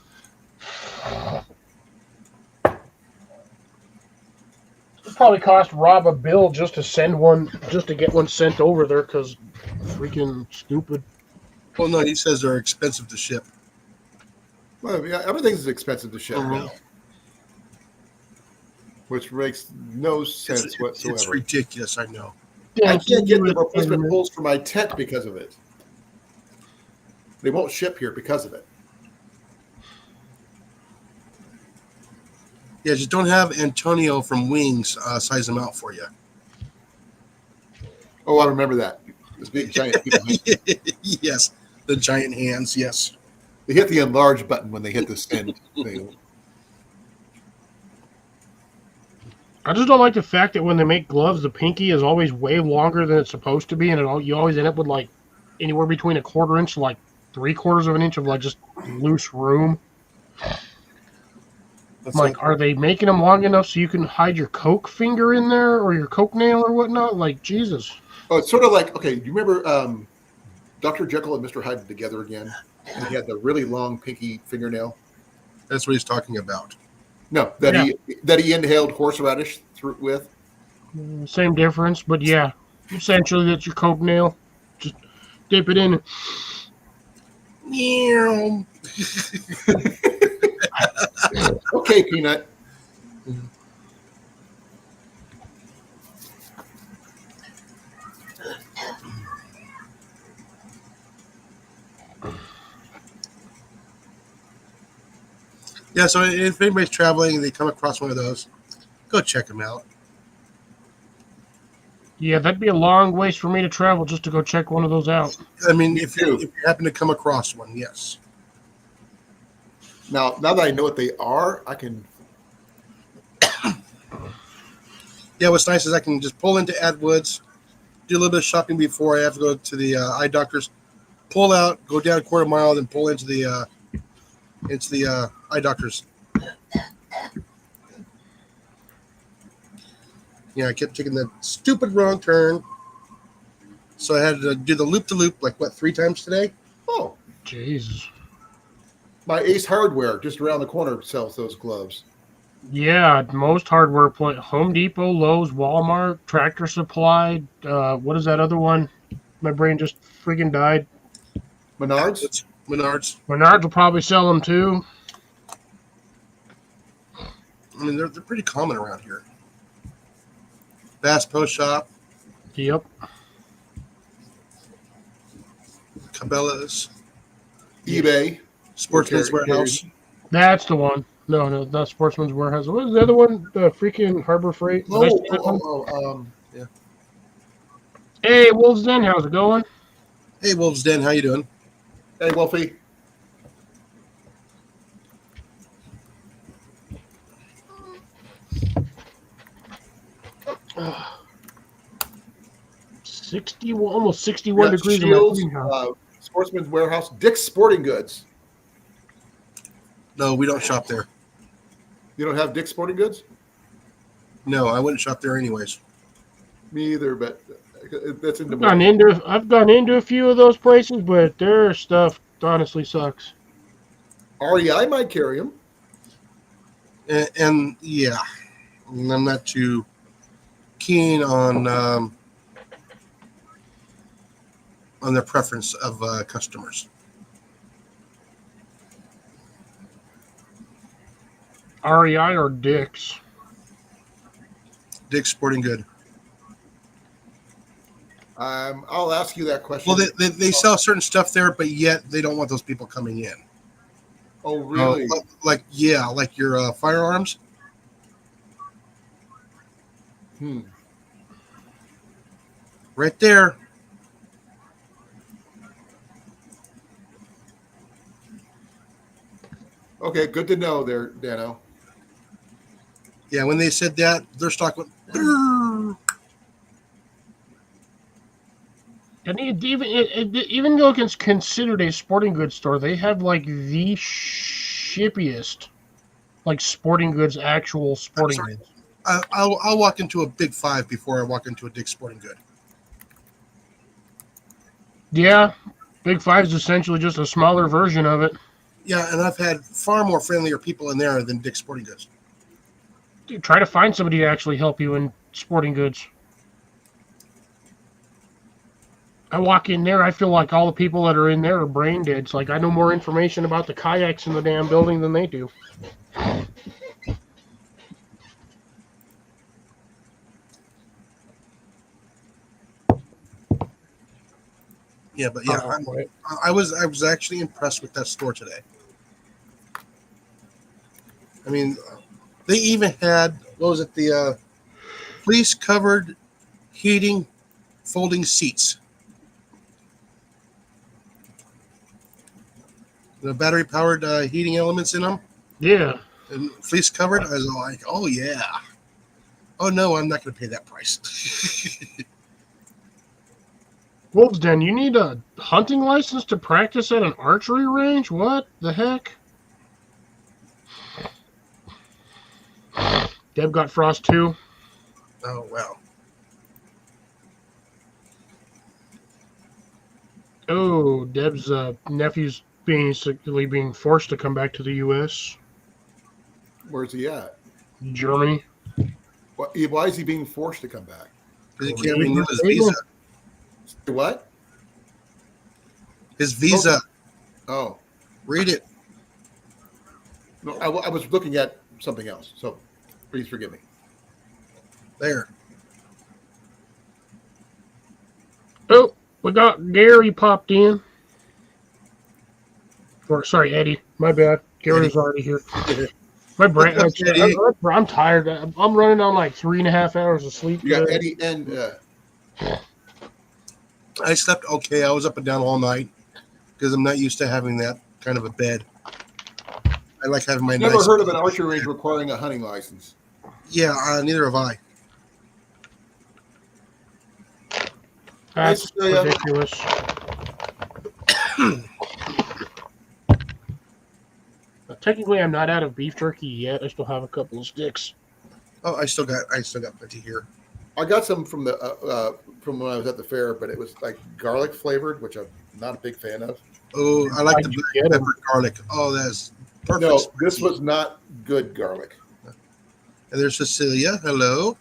It probably cost Rob a bill just to send one, just to get one sent over there, because freaking stupid. Well, no, he says they're expensive to ship. Well, yeah, everything's expensive to ship Mhm. now, which makes no sense whatsoever. It's ridiculous. I know. I can't get the replacement poles for my tent because of it. They won't ship here because of it. Yeah, just don't have Antonio from Wings size them out for you. Oh, I remember that. This big giant people. Yes, the giant hands. Yes. They hit the enlarge button when they hit the send thing. I just don't like the fact that when they make gloves, the pinky is always way longer than it's supposed to be, and you always end up with like anywhere between a quarter inch to like 3/4 of an inch of like just loose room. That's Like, are they making them long enough so you can hide your coke finger in there or your coke nail or whatnot? Like, Jesus. Oh, it's sort of like, okay, do you remember Dr. Jekyll and Mr. Hyde together again? And he had the really long pinky fingernail. That's what he's talking about. No, that he inhaled horseradish through with. Same difference, but yeah, essentially that's your coke nail. Just dip it in. Meow. Okay, Peanut. Yeah, so if anybody's traveling and they come across one of those, go check them out. Yeah, that'd be a long ways for me to travel just to go check one of those out. I mean, Me if too. you happen to come across one, yes. Now that I know what they are, I can. Yeah, what's nice is I can just pull into Atwoods, do a little bit of shopping before I have to go to the eye doctors, pull out, go down a quarter mile, then pull into the eye doctors. Yeah, I kept taking the stupid wrong turn, so I had to do the loop to loop like 3 times today. Oh, Jesus. my Ace Hardware just around the corner sells those gloves. Yeah, most hardware Home Depot, Lowe's, Walmart, Tractor Supply. What is that other one? My brain just freaking died. Menards. Menards. Menards will probably sell them too. I mean, they're pretty common around here. Bass Pro Shop, Yep. Cabela's, eBay. Sportsman's Carry- Warehouse. That's the one. No, not Sportsman's Warehouse. What was the other one? The freaking Harbor Freight. Did I say that one? Hey, Wolf's Den, how's it going? Hey, Wolf's Den, how you doing? Hey, Wolfie. Almost 61 Yeah, degrees Shields, in my greenhouse. Sportsman's Warehouse, Dick's Sporting Goods. No, we don't shop there. You don't have Dick's Sporting Goods? No, I wouldn't shop there anyways. Me either, but that's in the I've gone into a few of those places, but their stuff honestly sucks. REI might carry them. And yeah, I'm not too keen on their preference of customers. REI or Dick's? Dick's Sporting Good. I'll ask you that question. Well, they sell certain stuff there, but yet they don't want those people coming in. Oh, really? Like your firearms. Right there. Okay, good to know there, Dano. Yeah, when they said that, their stock went. "Brrr." And even though it's considered a sporting goods store, they have like the shippiest like sporting goods, actual I'm sporting sorry. goods. I'll walk into a Big Five before I walk into a Dick's Sporting Good. Yeah, Big Five is essentially just a smaller version of it. Yeah, and I've had far more friendlier people in there than Dick's Sporting Goods. Dude, try to find somebody to actually help you in sporting goods. I walk in there, I feel like all the people that are in there are brain dead. It's like I know more information about the kayaks in the damn building than they do. Yeah, but yeah, Right. I was actually impressed with that store today. I mean, they even had what was it, the fleece covered heating folding seats. The battery powered heating elements in them Yeah. and fleece covered. I was like, oh yeah. Oh no, I'm not going to pay that price. Wolves Den, you need a hunting license to practice at an archery range? What the heck? Deb got frost too. Oh wow. Oh, Deb's nephew's being forced to come back to the U.S. Where's he at? Germany. Why is he being forced to come back? Because he can't renew his visa. What? His visa. Oh, Read it. no, I was looking at something else. So please forgive me. There. Oh, we got Gary popped in. Or sorry, Eddie. My bad. Gary was already here. My brain. What's up, Eddie? I'm tired. I'm running on like 3.5 hours of sleep. You got today. Eddie and I slept okay. I was up and down all night because I'm not used to having that kind of a bed. I like having my never nice. heard of an archery range requiring a hunting license. Yeah, neither have I. That's Hey, ridiculous. Technically, I'm not out of beef jerky yet. I still have a couple of sticks. Oh, I still got plenty here. I got some from the from when I was at the fair, but it was like garlic flavored, which I'm not a big fan of. Oh, I like Why'd the you black get 'em? pepper garlic. Oh, that's perfect. No, spicy. this was not good garlic. And there's Cecilia. Hello.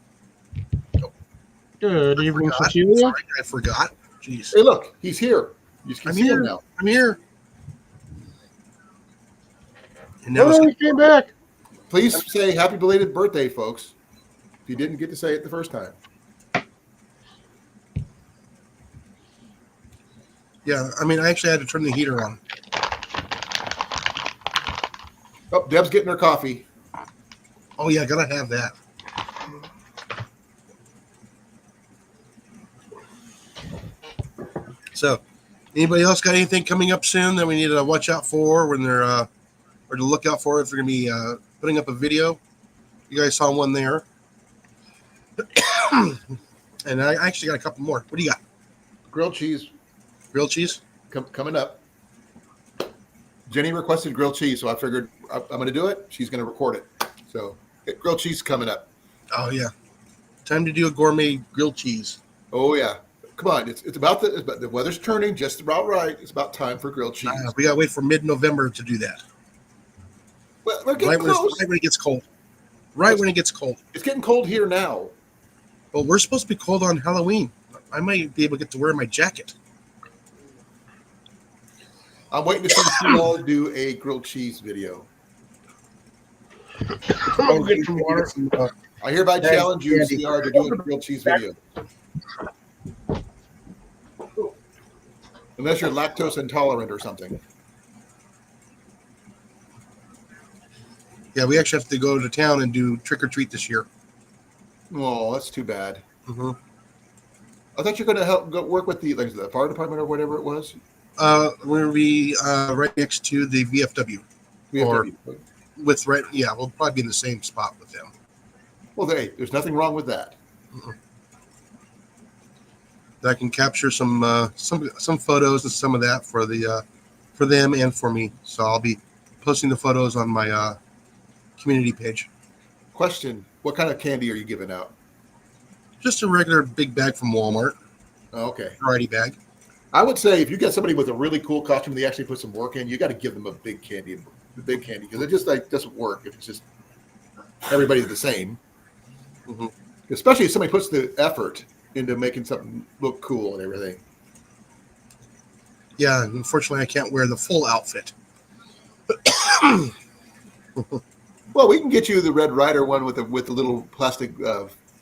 Good evening, Forgot. Cecilia. Sorry, I forgot. Jeez. Hey, look, he's here. You can I'm see here. him now. I'm here. And now Oh, it's no, he came back. Please say happy belated birthday, folks. If you didn't get to say it the first time. yeah. I mean, I actually had to turn the heater on. Oh, Deb's getting her coffee. Oh yeah, gotta have that. So, anybody else got anything coming up soon that we need to watch out for when they're or to look out for if they're gonna be putting up a video? You guys saw one there, and I actually got a couple more. What do you got? Grilled cheese Grilled cheese? coming up. Jenny requested grilled cheese, so I figured I'm going to do it. She's going to record it. So grilled cheese coming up. Oh yeah, time to do a gourmet grilled cheese. Oh yeah, come on! It's about the weather's turning just about right. It's about time for grilled cheese. We gotta wait for mid-November to do that. Well, we're getting close. Right when it gets cold. Right when it gets cold. It's getting cold here now. Well, we're supposed to be cold on Halloween. I might be able to get to wear my jacket. I'm waiting to see you all do a grilled cheese video. I'm gonna get some water. I hereby Nice, challenge you, Andy. CR, to do a grilled cheese video. Unless you're lactose intolerant or something. Yeah, we actually have to go to town and do trick or treat this year. Oh, that's too bad. Mm-hmm. I thought you were going to go work with the fire department or whatever it was. We're gonna be right next to the VFW. Or with we'll probably be in the same spot with them. Well, there's nothing wrong with that. that I can capture some photos and some of that for the for them and for me. So I'll be posting the photos on my community page. Question: what kind of candy are you giving out? Just a regular big bag from Walmart, Oh, okay. variety bag. I would say if you get somebody with a really cool costume, they actually put some work in. You got to give them a big candy, because it just like doesn't work if it's just everybody's the same. Mm-hmm. Especially if somebody puts the effort into making something look cool and everything. Yeah, unfortunately, I can't wear the full outfit. Well, we can get you the Red Rider one with the little plastic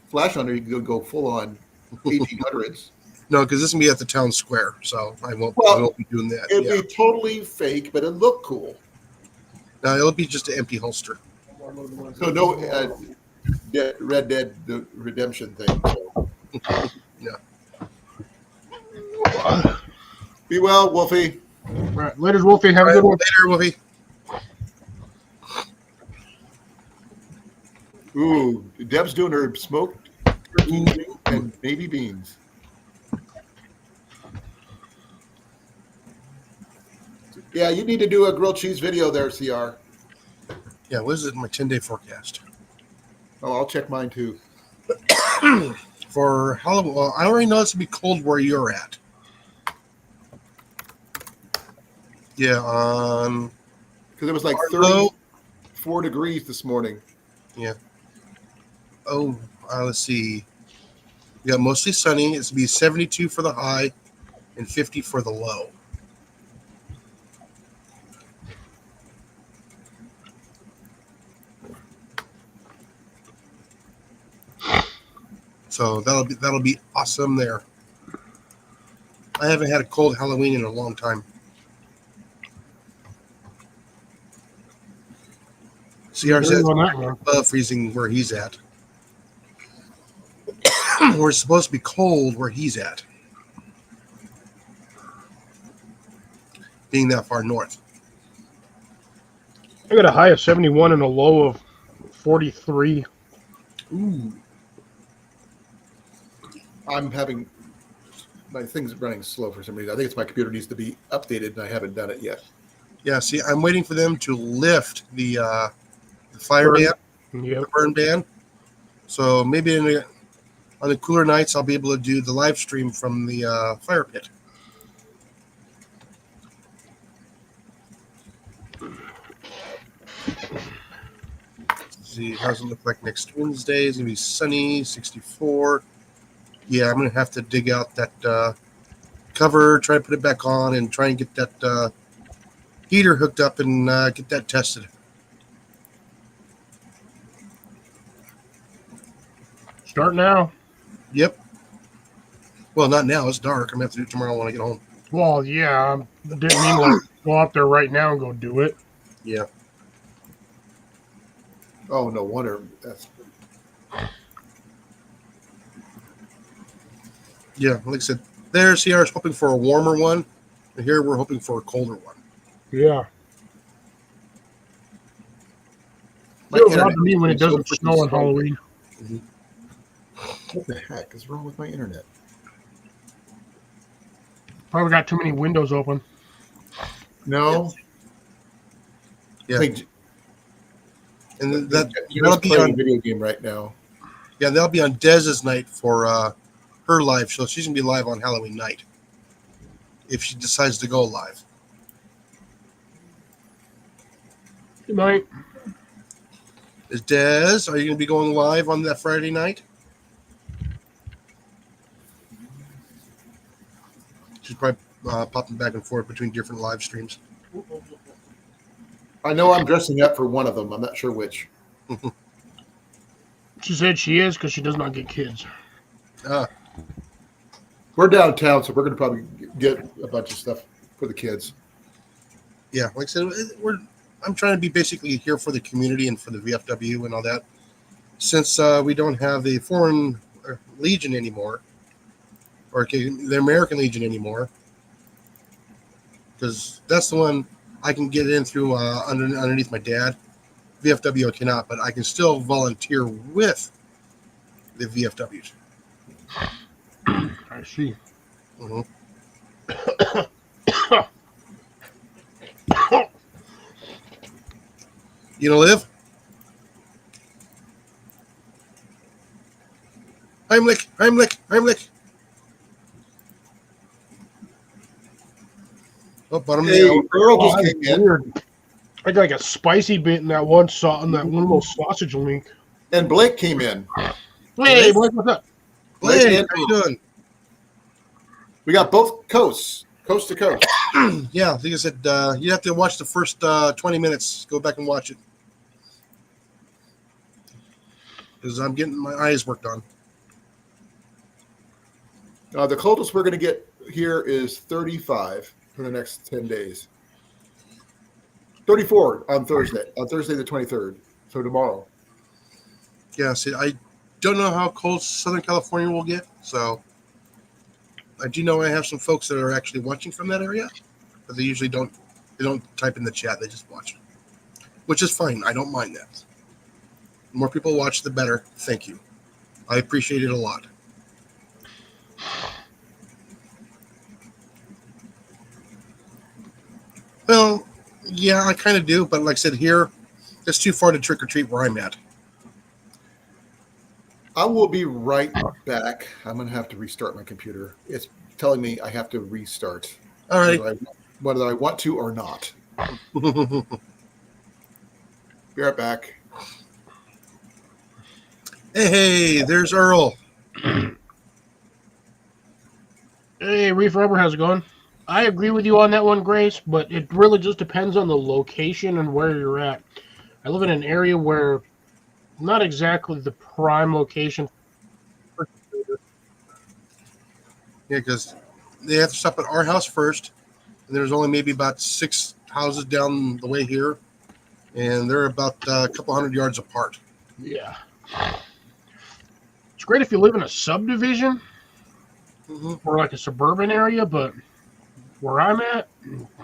flash on there. You can go full on 1800s. No, because this is gonna be at the town square, so I won't be doing that. It'd Yeah, be totally fake, but it'd look cool. no, it'll be just an empty holster. So no Red Dead Redemption thing. So. Yeah. Be well, Wolfie. All right, later, Wolfie. Have a good one. Later, Wolfie. Ooh, Deb's doing her smoked turkey and baby beans. Yeah, you need to do a grilled cheese video there, CR. Yeah, what is it? My 10-day forecast Oh, I'll check mine too. for Halloween. Well, I already know it's gonna be cold where you're at. Yeah, Because it was like low. 34 degrees this morning. Yeah. Oh, let's see. We got mostly sunny. It's gonna be 72 for the high and 50 for the low. So that'll be awesome there. I haven't had a cold Halloween in a long time. CR says above freezing where he's at. We're supposed to be cold where he's at, being that far north. I got a high of 71 and a low of 43. Ooh. I'm having my thing's running slow for some reason. I think it's my computer needs to be updated, and I haven't done it yet. Yeah, see, I'm waiting for them to lift the fire ban, Yep. the burn ban. So maybe on the cooler nights, I'll be able to do the live stream from the fire pit. Let's see, how's it look like next Wednesday? It's gonna be sunny, 64. Yeah, I'm gonna have to dig out that cover, try to put it back on, and try and get that heater hooked up and get that tested. Start now. Yep. Well, not now. It's dark. I'm gonna have to do it tomorrow when I get home. Well, yeah. I didn't mean like go out there right now and go do it. Yeah. Oh, no wonder. That's Yeah. Like I said, there, CR is hoping for a warmer one, and here we're hoping for a colder one. Yeah. my Feels odd internet to me when it is so doesn't freaking snow on slow. Halloween. What the heck is wrong with my internet? Probably got too many windows open. No. Yeah. I think And then you're that'll just be playing a on. video game right now. Yeah, that'll be on Dez's night for her live show. She's gonna be live on Halloween night if she decides to go live. Good night. Is Dez? Are you gonna be going live on that Friday night? She's probably popping back and forth between different live streams. I know I'm dressing up for one of them. I'm not sure which. She said she is because she does not get kids. We're downtown, so we're going to probably get a bunch of stuff for the kids. Yeah, like I said, I'm trying to be basically here for the community and for the VFW and all that. Since we don't have the Foreign Legion anymore, or the American Legion anymore, because that's the one I can get in through underneath my dad. VFW I cannot, but I can still volunteer with the VFWs. I see. Mhm. You gonna live? Heimlich, Heimlich, Heimlich. Oh, bottom of the Hey, hour. Earl Oh, just that's came in, weird. I got like a spicy bit in that one little sausage link. and Blake came in. Hey, Blake? Blake, what's up? Blake Blake, and how you doing? we got both coasts, coast to coast. Yeah, like I said, you have to watch the first 20 minutes. Go back and watch it. Because I'm getting my eyes worked on. The coldest we're going to get here is 35 for the next 10 days. 34 on Thursday the 23rd. So tomorrow. Yeah, see, I don't know how cold Southern California will get. So I do know I have some folks that are actually watching from that area. But they usually don't. They don't type in the chat. They just watch, which is fine. I don't mind that. The more people watch, the better. Thank you. I appreciate it a lot. Well, yeah, I kind of do. But like I said, here, it's too far to trick or treat where I'm at. I will be right back. I'm going to have to restart my computer. It's telling me I have to restart, All right. whether I want to or not. Be right back. Hey, there's Earl. Hey, Reef Rubber, how's it going? I agree with you on that one, Grace, but it really just depends on the location and where you're at. I live in an area where not exactly the prime location. Yeah, because they have to stop at our house first, and there's only maybe about 6 houses down the way here, and they're about a couple hundred yards apart. Yeah. It's great if you live in a subdivision Mm-hmm. or like a suburban area, but where I'm at,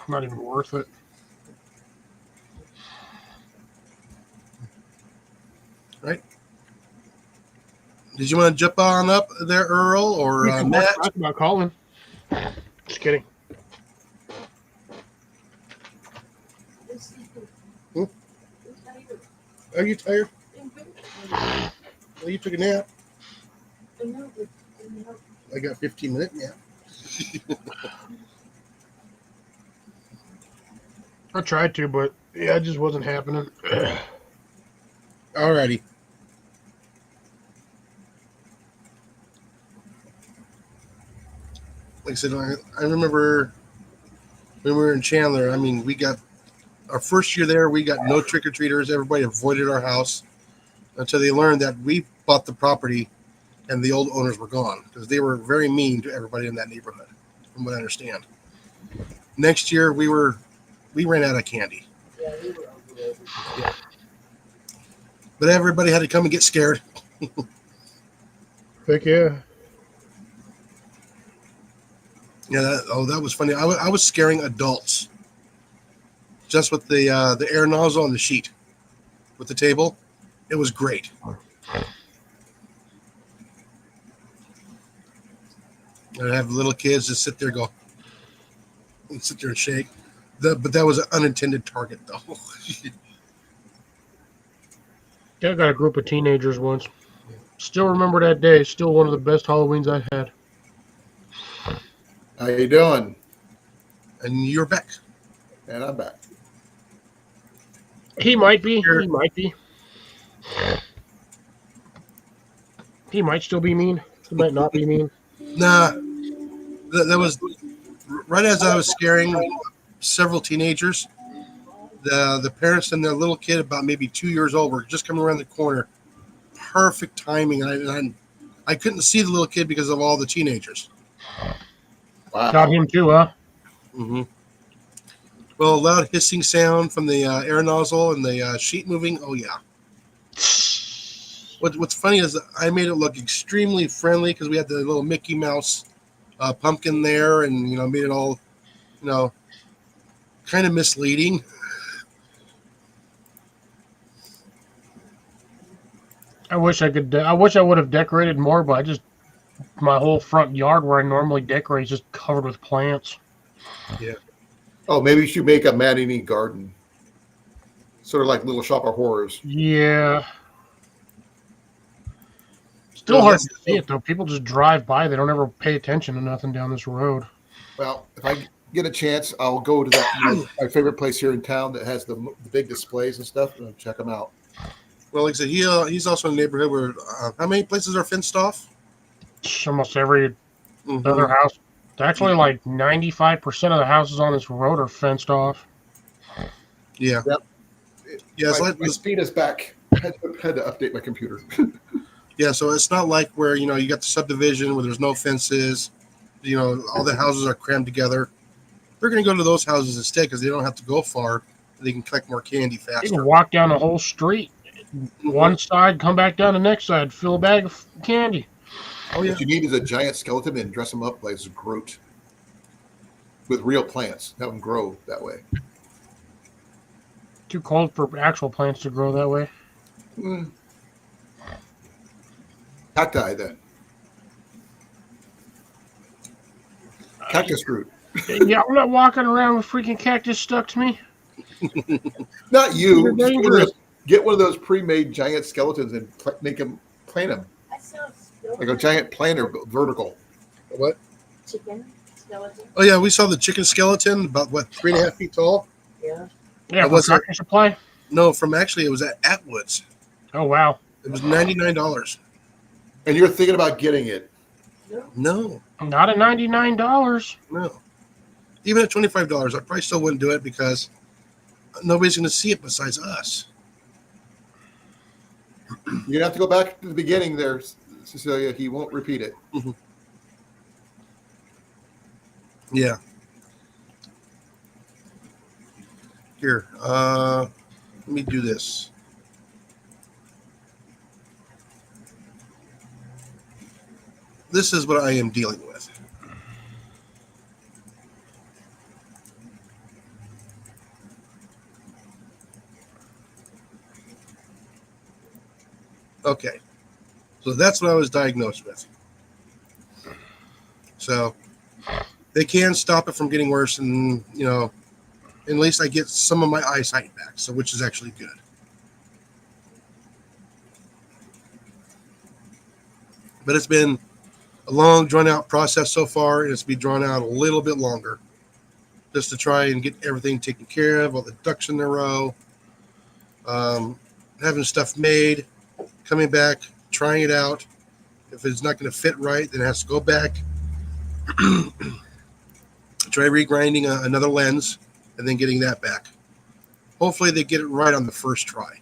not even worth it. Right? Did you want to jump on up there, Earl, or You can Matt? talk about calling. Just kidding. Hmm? Are you tired? Well, you took a nap. I got 15-minute nap. I tried to, but yeah, it just wasn't happening. Alrighty. Like I said, I remember when we were in Chandler. I mean, we got our first year there. We got no trick or treaters. Everybody avoided our house until they learned that we bought the property and the old owners were gone because they were very mean to everybody in that neighborhood, from what I understand. Next year, we ran out of candy. Yeah, we were unbelievable. But everybody had to come and get scared. Heck yeah. Yeah, that was funny. I was scaring adults just with the air nozzle on the sheet with the table. It was great. I'd have little kids just sit there and sit there and shake. But that was an unintended target, though. Yeah, I got a group of teenagers once. Still remember that day. Still one of the best Halloweens I had. How you doing? And you're back. And I'm back. He might be. He might be. He might still be mean. He might not be mean. Nah, that was right as I was scaring several teenagers. The parents and their little kid, about maybe 2 years old, were just coming around the corner. Perfect timing, and I couldn't see the little kid because of all the teenagers. Wow. Got him too, huh? Mm-hmm. Well, a loud hissing sound from the air nozzle and the sheet moving. Oh yeah. What's funny is I made it look extremely friendly because we had the little Mickey Mouse pumpkin there, and made it all kind of misleading. I wish I could. I wish I would have decorated more, but I just my whole front yard where I normally decorate is just covered with plants. Oh, maybe you should make a Manini garden, sort of like Little Shop of Horrors. Yeah. Still No, hard that's to see it though. People just drive by. They don't ever pay attention to nothing down this road. Well, if I get a chance, I'll go to that my favorite place here in town that has the big displays and stuff, and check them out. well, like I said, he's also in a neighborhood where how many places are fenced off? Almost every Mhm. other house. Actually, like 95% of the houses on this road are fenced off. Yeah. Yep. Yeah, it's my, like my speed is back. I had to update my computer. yeah, so it's not like where you got the subdivision where there's no fences, all the houses are crammed together. They're going to go to those houses instead because they don't have to go far. They can collect more candy You faster. can walk down the whole street, one side, come back down the next side, fill a bag of candy. Oh yeah, What you need is a giant skeleton and dress them up like Groot with real plants. Have them grow that way. Too cold for actual plants to grow that way. Mm. Cacti then. Cactus Groot. Yeah, I'm not walking around with freaking cactus stuck to me. Not you. They're Just dangerous. get one of those pre-made giant skeletons and make them plant them That sounds like a giant planter, but vertical. what? chicken skeleton. Oh yeah, we saw the chicken skeleton about 3.5 feet tall. Yeah. Yeah, for what's that? tractor supply. No, from actually it was at Atwood's. Oh wow, It was $99. And you're thinking about getting it. No, not at $99. no. Even at $25, I probably still wouldn't do it because nobody's going to see it besides us. You're gonna have to go back to the beginning there, Cecilia. He won't repeat it. Yeah. Here, let me do this. This is what I am dealing with. Okay. So that's what I was diagnosed with. So they can stop it from getting worse, and at least I get some of my eyesight back, so which is actually good. But it's been a long, drawn-out process so far, and it's be drawn out a little bit longer, just to try and get everything taken care of, all the ducks in a row, having stuff made, coming back, trying it out. If it's not going to fit right, then it has to go back, try regrinding another lens, and then getting that back. Hopefully they get it right on the first try.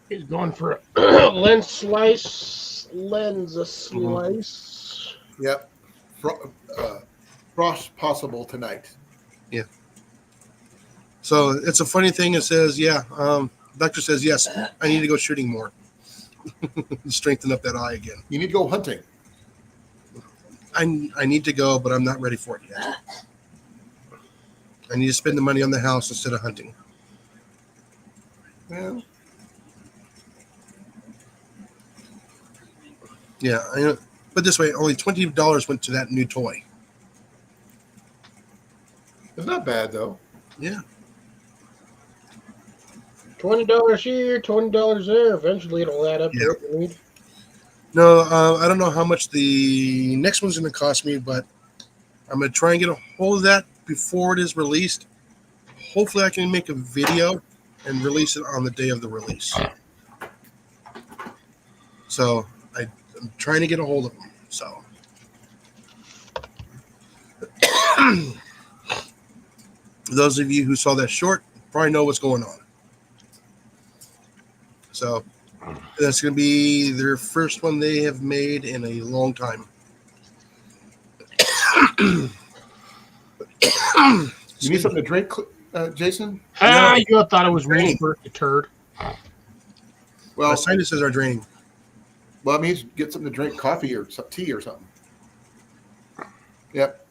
He's going for a lens slice. Yep. Frost possible tonight. Yeah. So it's a funny thing. It says, doctor says, yes, I need to go shooting more. Strengthen up that eye again. You need to go hunting. I need to go, but I'm not ready for it yet. I need to spend the money on the house instead of hunting. Yeah. Yeah, I know. But this way, only $20 went to that new toy. It's not bad though. Yeah. $20 here, $20 there. Eventually, it'll add up to Yeah. what you need. No, I don't know how much the next one's going to cost me, but I'm going to try and get a hold of that before it is released. Hopefully, I can make a video and release it on the day of the release. So I'm trying to get a hold of them. So those of you who saw that short probably know what's going on. So that's going to be their first one they have made in a long time. You need something to drink, Jason? You thought it was me, a turd. My Well, sinuses are draining. well, that means get something to drink, coffee or tea or something. Yep.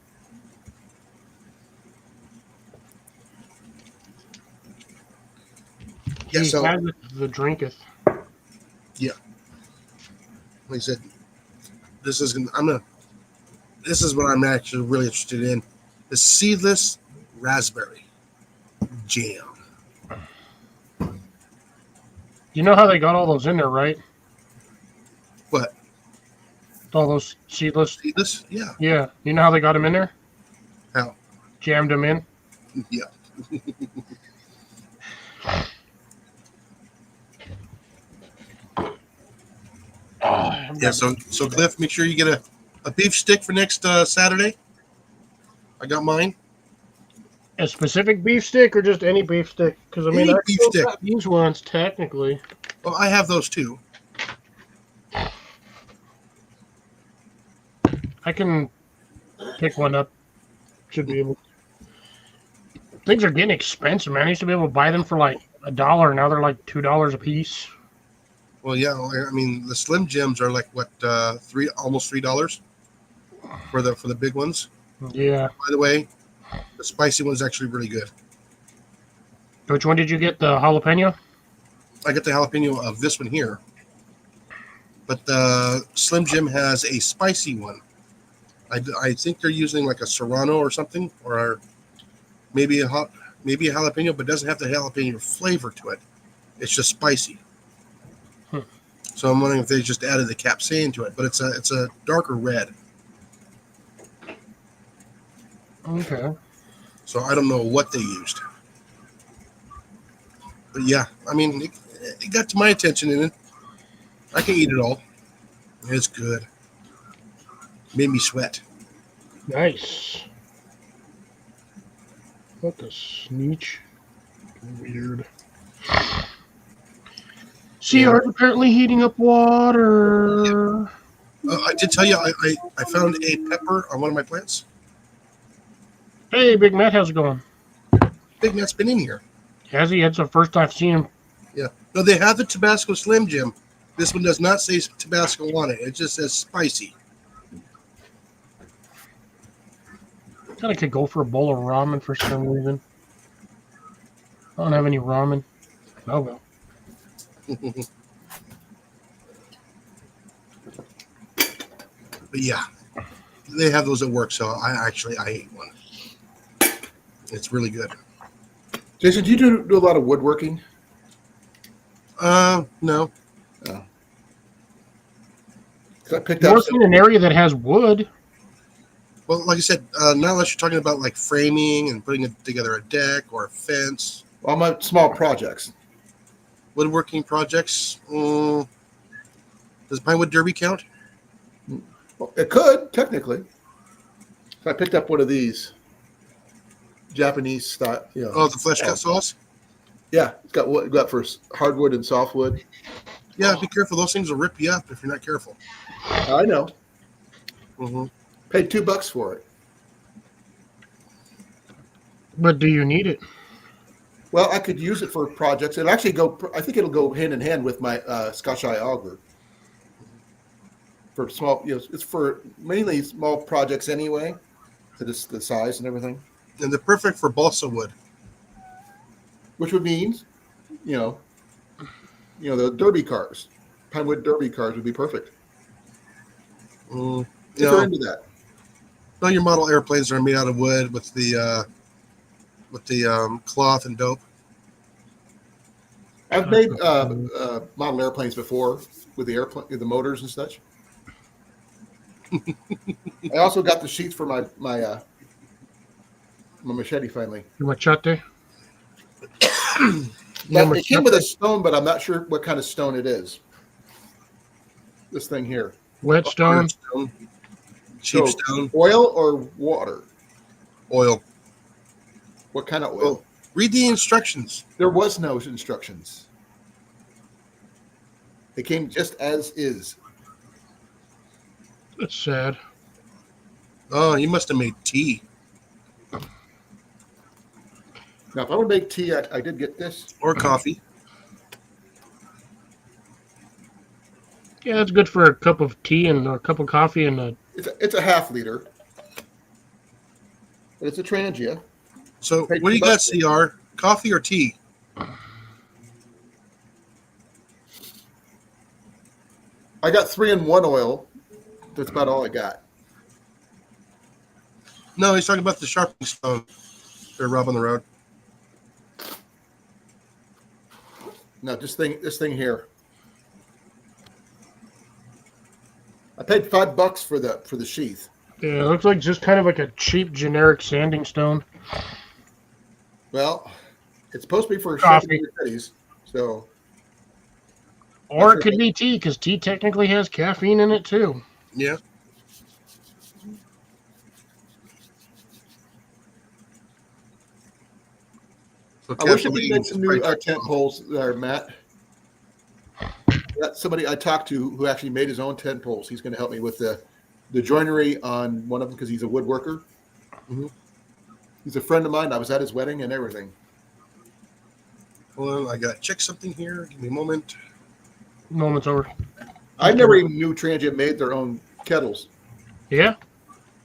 Yeah, He's so had the drinketh. like I said, this is this is what I'm actually really interested in. The seedless raspberry jam. You know how they got all those in there, right? What? All those seedless. Seedless? Yeah. Yeah. You know how they got them in there? How? Jammed them in. Yeah. Yeah. So Cliff, make sure you get a beef stick for next Saturday. I got mine. A specific beef stick or just any beef stick? Because I mean, Any I beef still stick. got these ones technically. Well, I have those too. I can pick one up. Should be able. Things are getting expensive, man. I used to be able to buy them for like $1. Now they're like $2 a piece. Well, yeah. I mean, the Slim Jims are like what almost $3 for the big ones. Yeah. By the way, the spicy one's actually really good. Which one did you get? The jalapeno? I get the jalapeno of this one here, but the Slim Jim has a spicy one. I think they're using like a serrano or something, or maybe a jalapeno, but it doesn't have the jalapeno flavor to it. It's just spicy. So I'm wondering if they just added the capsaicin to it, but it's a darker red. Okay. So I don't know what they used. But yeah, I mean, it got to my attention, and I can eat it all. It's good. Made me sweat. Nice. What the sneech? Weird. CR's apparently heating up water. I did tell you I found a pepper on one of my plants. Hey, Big Matt, how's it going? Big Matt's been in here. Has he? It's the first I've seen him. Yeah. No, they have the Tabasco Slim Jim. This one does not say Tabasco on it. It just says spicy. I thought I could go for a bowl of ramen for some reason. I don't have any ramen. Oh well. But yeah, they have those at work, so I ate one. It's really good. Jason, do you do a lot of woodworking? No. No. 'Cause I picked More up in an area that has wood. Well, like I said, not unless you're talking about like framing and putting together a deck or a fence. all my small projects. Woodworking projects. Does Pinewood Derby count? Well, it could technically. So I picked up one of these Japanese style. You know, Oh, the flesh cut saws? yeah, it's got what got for hardwood and softwood. Yeah, be careful. Those things will rip you up if you're not careful. I know. Mm-hmm. Paid $2 for it. But do you need it? Well, I could use it for projects. It'll actually go. I think it'll go hand in hand with my Scotch eye auger. For small, it's for mainly small projects anyway. To the size and everything, And they're perfect for balsa wood. which would mean, the derby cars, Pinewood Derby cars would be perfect. Mm, If they're into that. no, your model airplanes are made out of wood with the cloth and dope. I've made model airplanes before with the motors and such. I also got the sheets for my machete finally. Your machete? But it came with a stone, but I'm not sure what kind of stone it is. This thing here. Whetstone? Cheap So, stone. Oil or water? Oil. What kind of oil? Well, read the instructions. There was no instructions. It came just as is. That's sad. Oh, you must have made tea. Now, if I would make tea, I did get this. Or coffee. Yeah, that's good for a cup of tea and a cup of coffee and a... It's a half liter. But it's a Trangia. So, what do you got, CR? Coffee or tea? I got 3-in-1 oil That's about all I got. No, he's talking about the sharpening stone. They're rub on the road. No, this thing here. I paid $5 for the sheath. Yeah, it looks like just kind of like a cheap generic sanding stone. Well, it's supposed to be for Coffee. shaking your titties, so. Or it could be tea, because tea technically has caffeine in it too. Yeah. So I wish I could caffeine make is some new probably- tent poles there, Matt. That's somebody I talked to who actually made his own tent poles. He's going to help me with the joinery on one of them because he's a woodworker. Mhm. He's a friend of mine. I was at his wedding and everything. Hold on, I gotta check something here. Give me a moment. Moment's over. I never even knew Transient made their own kettles. Yeah.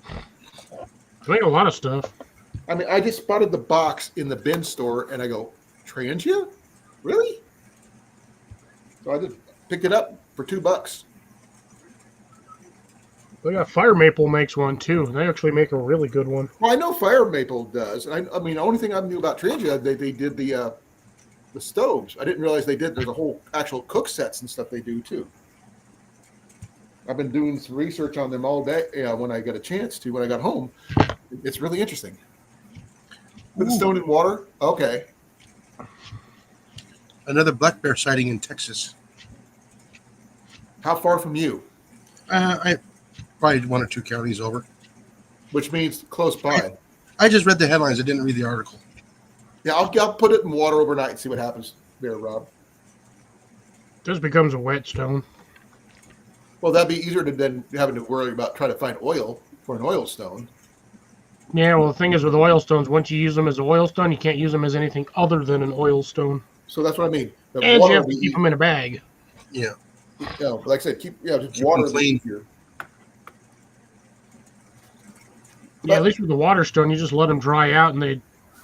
I make a lot of stuff. I mean, I just spotted the box in the bin store and I go, Transient? Really? So I just picked it up for $2. They got Fire Maple makes one too. They actually make a really good one. Well, I know Fire Maple does. I mean, the only thing I knew about Transient, they did the stoves. I didn't realize they did. There's a whole actual cook sets and stuff they do too. I've been doing some research on them all day. When I got a chance to, when I got home, it's really interesting. Put the stone in water. Okay. Another black bear sighting in Texas. How far from you? I probably 1 or 2 counties over. Which means close by. I just read the headlines. I didn't read the article. Yeah, I'll put it in water overnight and see what happens there, Rob. This becomes a wet stone. Well, that'd be easier than having to worry about trying to find oil for an oil stone. Yeah, well, the thing is with oil stones, once you use them as an oil stone, you can't use them as anything other than an oil stone. So that's what I mean. The And water you have would to be keep them in a bag. Yeah. like I said, just Keep water them clean. easier. Yeah, at least with the water stone, you just let them dry out, and they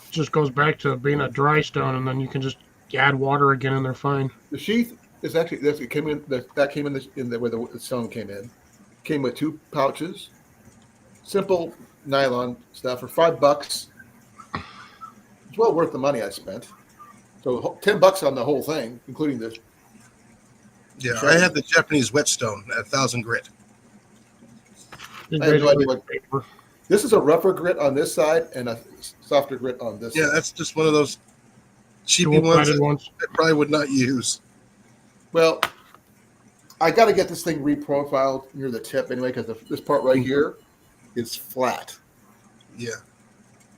just goes back to being a dry stone, and then you can just add water again, and they're fine. The sheath is actually it came in where the stone came in. Came with 2 pouches, simple nylon stuff for $5. It's well worth the money I spent. So $10 on the whole thing, including the. Yeah, I had the Japanese whetstone at 1,000 grit. It's I have no basically idea what- paper. This is a rougher grit on this side and a softer grit on this Yeah, side. that's just one of those cheapy ones Dual-sided that ones. I probably would not use. Well, I got to get this thing reprofiled near the tip anyway because this part right here is flat. Yeah.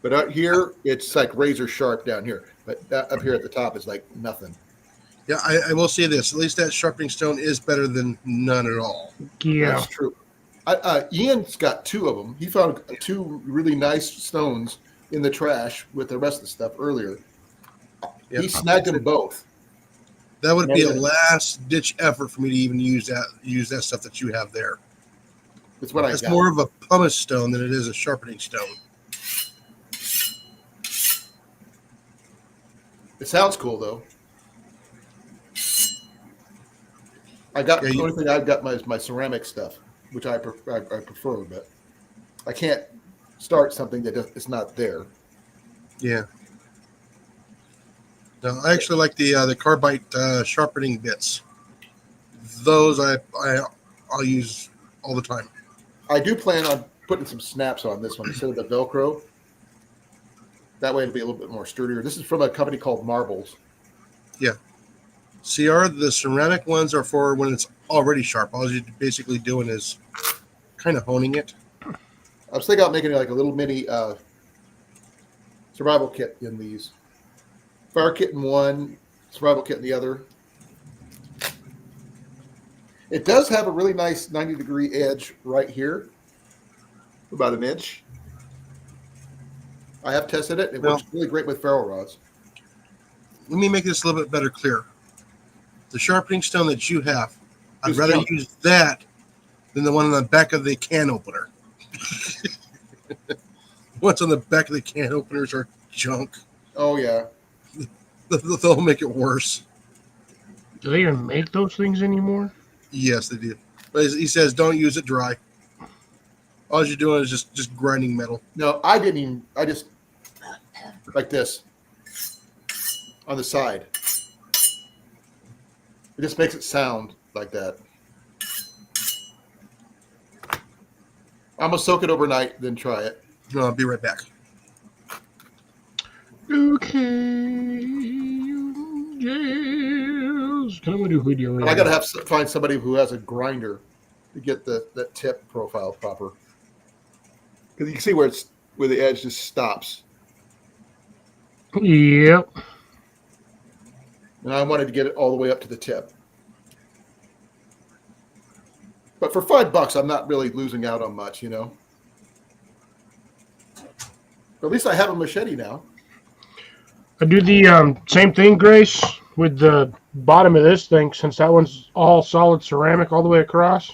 But out here, it's like razor sharp down here. But that up here at the top is like nothing. Yeah, I will say this. At least that sharpening stone is better than none at all. Yeah. That's true. Ian's got 2 of them. He found 2 really nice stones in the trash with the rest of the stuff earlier. Yep. He snagged them both. That would be a Yeah. last ditch effort for me to even use that stuff that you have there. That's what I It's got. more of a pumice stone than it is a sharpening stone. It sounds cool though. The only thing I've got is my ceramic stuff, which I prefer, but I can't start something that is not there. Yeah. No, I actually like the carbide sharpening bits. Those I'll use all the time. I do plan on putting some snaps on this one instead of the Velcro. That way it'll be a little bit more sturdier. This is from a company called Marbles. CR, the ceramic ones are for when it's already sharp. All you're basically doing is kind of honing it. I was thinking about making like a little mini survival kit in these. Fire kit in one, survival kit in the other. It does have a really nice 90-degree edge right here, about 1 inch. I have tested it. It works really great with ferro rods. Let me make this a little bit better clear. The sharpening stone that you have, I'd Just rather junk. use that than the one on the back of the can opener. What's on the back of the can openers are junk. Oh, yeah. They'll make it worse. Do they even make those things anymore? Yes, they do. But he says don't use it dry. All you're doing is just grinding metal. No, I didn't even. I just like this on the side. It just makes it sound like that. I'm gonna soak it overnight, then try it. I'll be right back. Okay. Yes. Can I do video? And I gotta find somebody who has a grinder to get the tip profile proper. Because you can see where the edge just stops. Yep. And I wanted to get it all the way up to the tip. But for $5, I'm not really losing out on much, you know. But at least I have a machete now. I do the same thing, Grace, with the bottom of this thing, since that one's all solid ceramic all the way across,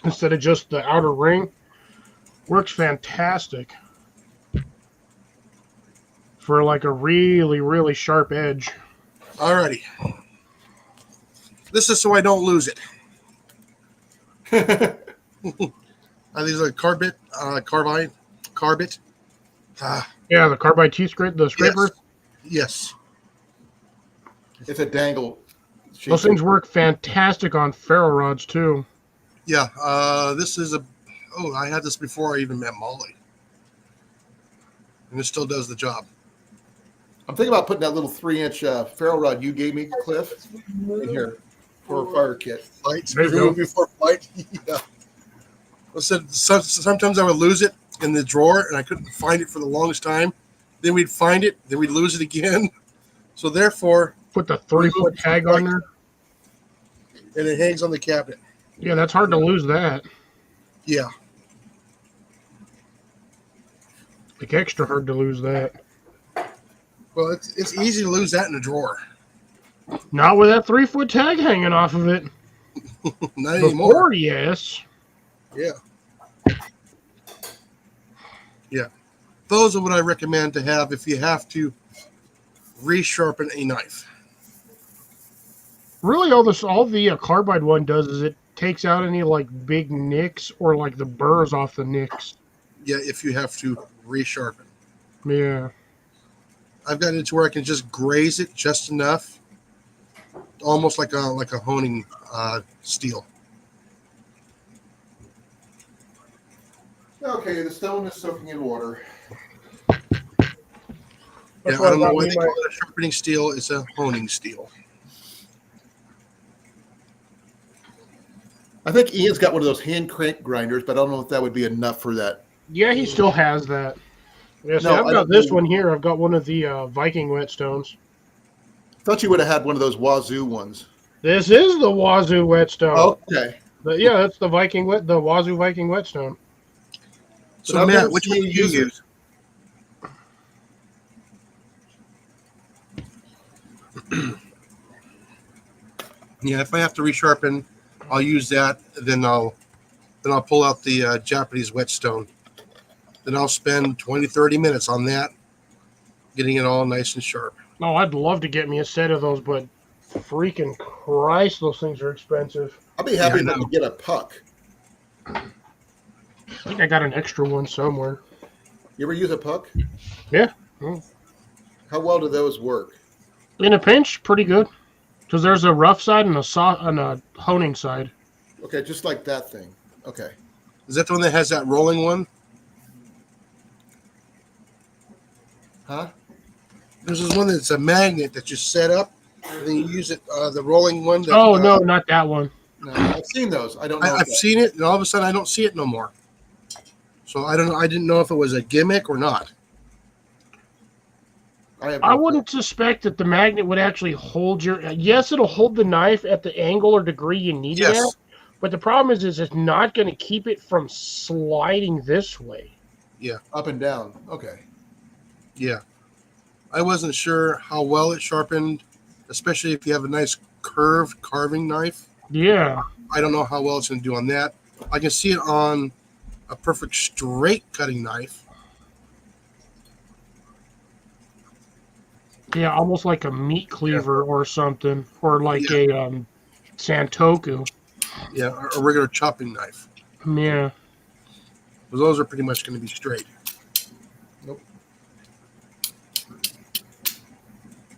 instead of just the outer ring. Works fantastic for like a really, really sharp edge. Alrighty. This is so I don't lose it. These are carbide. Yeah, the carbide teeth the scraper. Yes. It's a dangle. Those things work fantastic on ferro rods too. Yeah. This is I had this before I even met Molly, and it still does the job. I'm thinking about putting that little 3-inch ferro rod you gave me, Cliff, in here for a fire kit. Flight. There you go. Before flight. Yeah. I said sometimes I would lose it in the drawer, and I couldn't find it for the longest time. Then we'd find it, then we'd lose it again. So therefore, Put the 3-foot tag on there. And it hangs on the cabinet. Yeah, that's hard to lose that. Yeah. Like extra hard to lose that. Well, it's easy to lose that in a drawer. Not with that 3-foot tag hanging off of it. Not Before, anymore. yes. Yeah. Yeah. Those are what I recommend to have if you have to resharpen a knife. Really, all the carbide one does is it takes out any like big nicks or like the burrs off the nicks. Yeah, if you have to resharpen. Yeah. I've gotten it to where I can just graze it just enough, almost like a honing steel. Okay, the stone is soaking in water. Yeah, That's I why don't know got why me they call it a sharpening steel. It's a honing steel. I think Ian's got one of those hand crank grinders, but I don't know if that would be enough for that. Yeah, he still has that. Yeah, so No, I've I got don't this mean- one here. I've got one of the Viking whetstones. Thought you would have had one of those Wazoo ones. This is the Wazoo whetstone. Okay. Yeah, that's the Wazoo Viking whetstone. So But I've Matt, never which seen one do you you use it. use? Yeah, if I have to resharpen, I'll use that. Then I'll pull out the Japanese whetstone. Then I'll spend 20, 30 minutes on that, getting it all nice and sharp. Oh, I'd love to get me a set of those, but freaking Christ, those things are expensive. I'll be happy Yeah, I if I know. could get a puck. I think I got an extra one somewhere. You ever use a puck? Yeah. Mm. How well do those work? In a pinch, pretty good. Because there's a rough side and a honing side. Okay, just like that thing. Okay. Is that the one that has that rolling one? Huh? There's this one that's a magnet that you set up, and then you use it. The rolling one. That, Oh, no, not that one. No, I've seen those. I don't know. I've seen it, and all of a sudden I don't see it no more. So I don't know. I didn't know if it was a gimmick or not. I wouldn't suspect that the magnet would actually hold your... Yes, it'll hold the knife at the angle or degree you need it at. But the problem is it's not going to keep it from sliding this way. Up and down. Okay. Yeah. I wasn't sure how well it sharpened, especially if you have a nice curved carving knife. Yeah. I don't know how well it's going to do on that. I can see it on a perfect straight cutting knife. Yeah, almost like a meat cleaver or something. Or like a Santoku. Yeah, a regular chopping knife. Yeah. Those are pretty much going to be straight. Nope.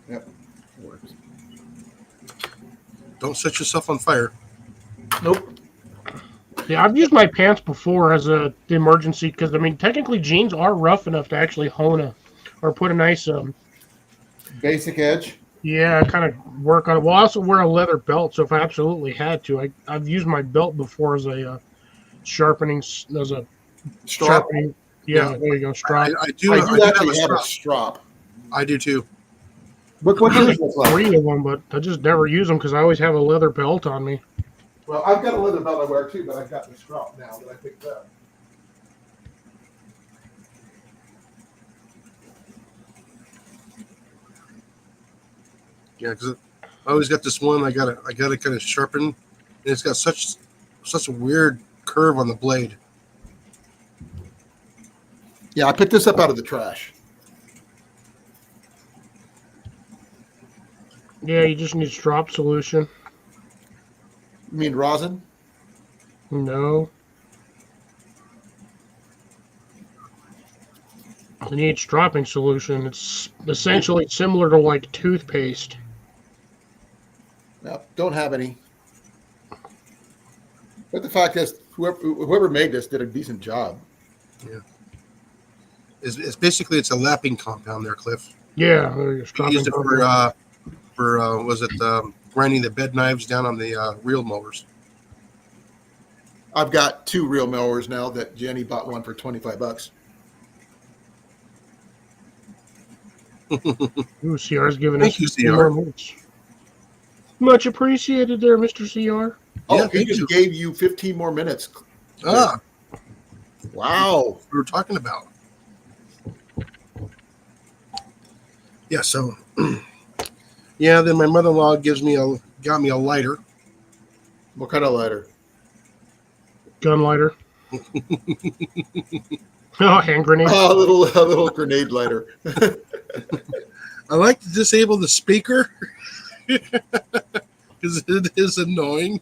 Yep. Works. Don't set yourself on fire. Nope. Yeah, I've used my pants before as the emergency because I mean technically jeans are rough enough to actually hone or put a nice Basic edge. yeah, kind of work on it. Well, I also wear a leather belt, so if I absolutely had to, I've used my belt before as a sharpening as a Strap. sharpening. Yeah, there you go, strap. I do. I I do do have actually a have a strap. strap. I do too. What's I yours have look like? 3 of them, but I just never use them because I always have a leather belt on me. Well, I've got a leather belt I wear too, but I've got the strap now that I picked up. Yeah, because I always got this one. I got to kind of sharpen, and it's got such a weird curve on the blade. Yeah, I picked this up out of the trash. Yeah, you just need strop solution. You mean rosin? No. You need stropping solution. It's essentially similar to like toothpaste. No, don't have any. But the fact is, whoever made this did a decent job. It's basically it's a lapping compound there, Cliff. Yeah, there you go. You Stropping used it compound. for was it grinding the bed knives down on the reel mowers? I've got 2 real mowers now that Jenny bought one for $25. Ooh, CR's giving Thank us you, 15 CR. more minutes. Much appreciated there, Mr. CR. Oh, Yeah, he thank just you. gave you 15 more minutes. Ah, Wow. we were talking about. Yeah, so yeah, then my mother-in-law got me a lighter. What kind of lighter? Gun lighter. Oh, hand grenade. Oh, a little grenade lighter. I like to disable the speaker because it is annoying.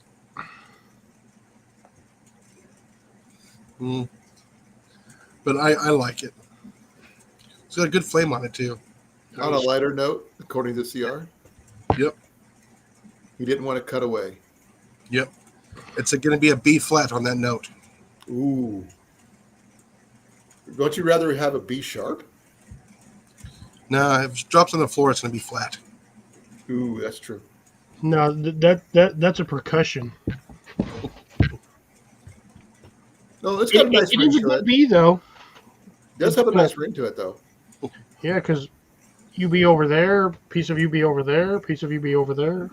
But I like it. It's got a good flame on it too. On a lighter note, according to CR. Yep. He didn't want to cut away. Yep. It's going to be a B flat on that note. Ooh. Don't you rather have a B sharp? No, if it drops on the floor, it's going to be flat. Ooh, that's true. No, that's a percussion. No, it's got a nice It ring is a to good it. B though. It does have a nice ring to it, though. Yeah, because UB over there, piece of UB over there, piece of UB over there.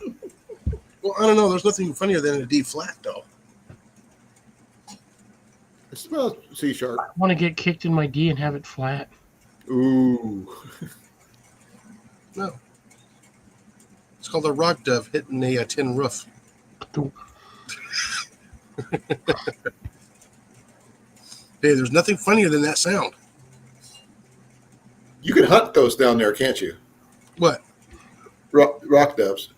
Well, I don't know. There's nothing funnier than a D flat, though. It's about C sharp. I want to get kicked in my D and have it flat. Ooh. No. It's called a rock dove hitting a tin roof. Hey, there's nothing funnier than that sound. You can hunt those down there, can't you? What? Rock doves.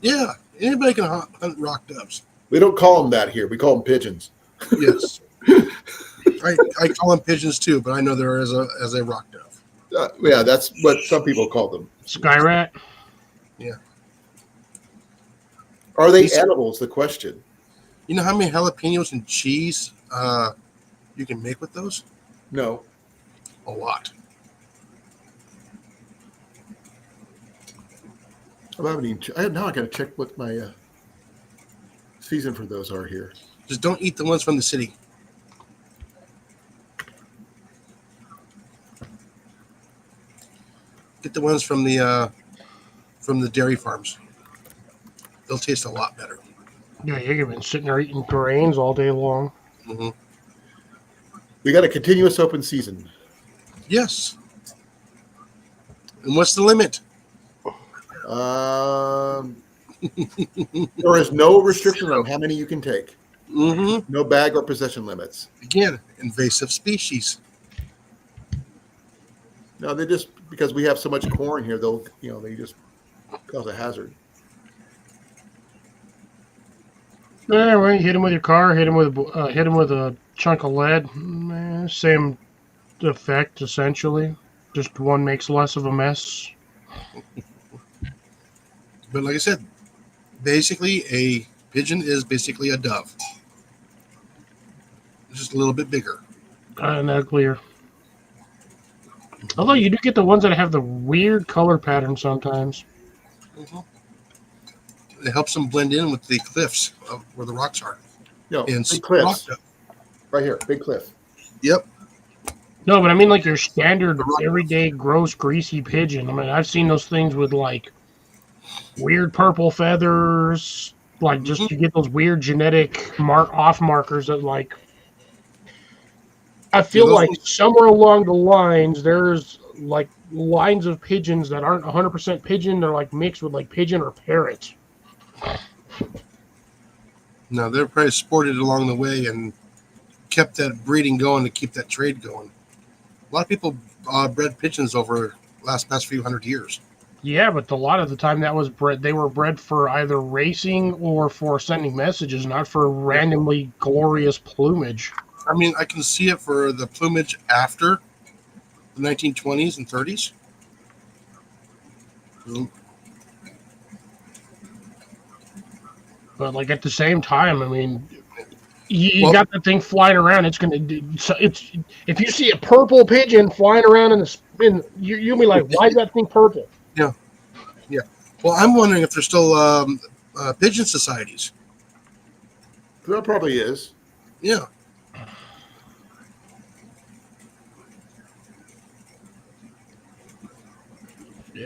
Yeah, anybody can hunt rock doves. We don't call them that here. We call them pigeons. Yes. I call them pigeons too, but I know there is as a rock dove. Yeah, that's what some people call them. Sky rat. Are they edible is the question. You know how many jalapenos and cheese you can make with those? No. A lot. Now I got to check what my season for those are here. Just don't eat the ones from the city. Get the ones from the dairy farms. They'll taste a lot better. Yeah, you've been sitting there eating grains all day long. Mm-hmm. We got a continuous open season. Yes. And what's the limit? There is no restriction on how many you can take. Mm-hmm. No bag or possession limits. Again, invasive species. No, they just because we have so much corn here, they just cause a hazard. Anyway, hit him with your car. Hit him with a chunk of lead. Same effect, essentially. Just one makes less of a mess. But like I said, basically a pigeon is basically a dove. It's just a little bit bigger. And uglier. Although you do get the ones that have the weird color pattern sometimes. Mhm. It helps them blend in with the cliffs of where the rocks are. Big Rock cliffs. dove. Right here, big cliff. Yep. No, but I mean like your standard everyday gross greasy pigeon. I mean I've seen those things with like weird purple feathers, like just you get those weird genetic off markers that like I Yeah, feel those like ones, somewhere along the lines there's like lines of pigeons that aren't 100% pigeon, they're like mixed with like pigeon or parrot. no, they're probably sported along the way and kept that breeding going to keep that trade going. A lot of people bred pigeons over past few hundred years. Yeah, but a lot of the time that was bred. They were bred for either racing or for sending messages, not for randomly glorious plumage. I mean, I can see it for the plumage after the 1920s and 30s. But like at the same time, I mean, you Well, got that thing flying around. It's gonna. It's if you see a purple pigeon flying around you'll be like, why is that thing purple? yeah, yeah. Well, I'm wondering if there's still pigeon societies. There probably is. Yeah.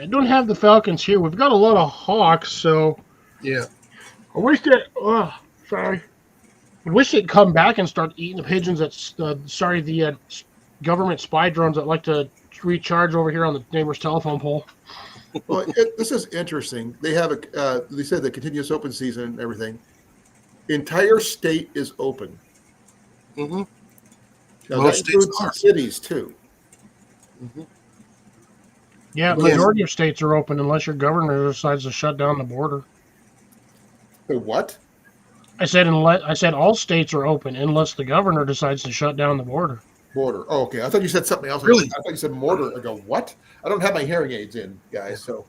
I don't have the falcons here. We've got a lot of hawks, so Yeah. I wish that. Sorry. I wish they'd come back and start eating the pigeons. The government spy drones that like to recharge over here on the neighbor's telephone pole. Well, this is interesting. They have they said the continuous open season and everything. Entire state is open. Mm-hmm. Now, Most that includes states are. cities too. Mm-hmm. Yeah, Yes. majority of states are open unless your governor decides to shut down the border. The what? I said all states are open unless the governor decides to shut down the border. Border. Oh, okay. I thought you said something else. Really? I thought you said mortar. I go, what? I don't have my hearing aids in, guys. So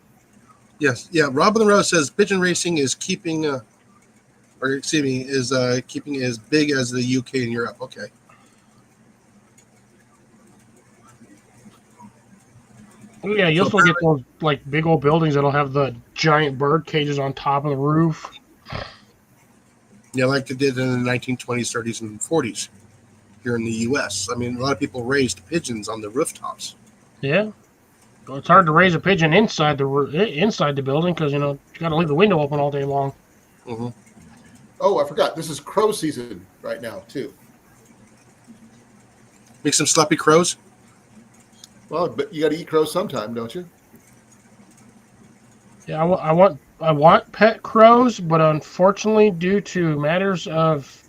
Yes. Yeah. Rob on the Road says pigeon racing is keeping, keeping as big as the UK and Europe. Okay. Yeah, you'll still get those like big old buildings that'll have the giant bird cages on top of the roof. Yeah, like they did in the 1920s, 30s, and 40s here in the U.S. I mean, a lot of people raised pigeons on the rooftops. Yeah, well, it's hard to raise a pigeon inside the building because you got to leave the window open all day long. Mm-hmm. oh, I forgot. This is crow season right now too. Make some sloppy crows. Well, but you got to eat crows sometime, don't you? Yeah, I want pet crows, but unfortunately, due to matters of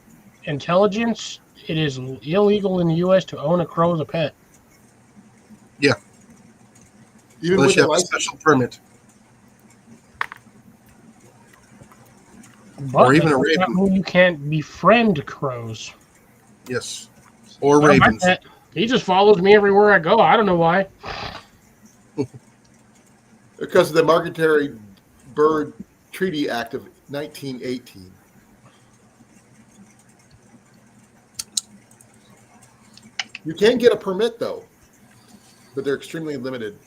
intelligence, it is illegal in the U.S. to own a crow as a pet. Even Unless with you the have a license. special permit. But Or even that a does not raven. mean you can't befriend crows. Yes. Or Well, my ravens. pet, he just follows me everywhere I go. I don't know why. Because of the Migratory Bird Treaty Act of 1918. You can get a permit though, but they're extremely limited.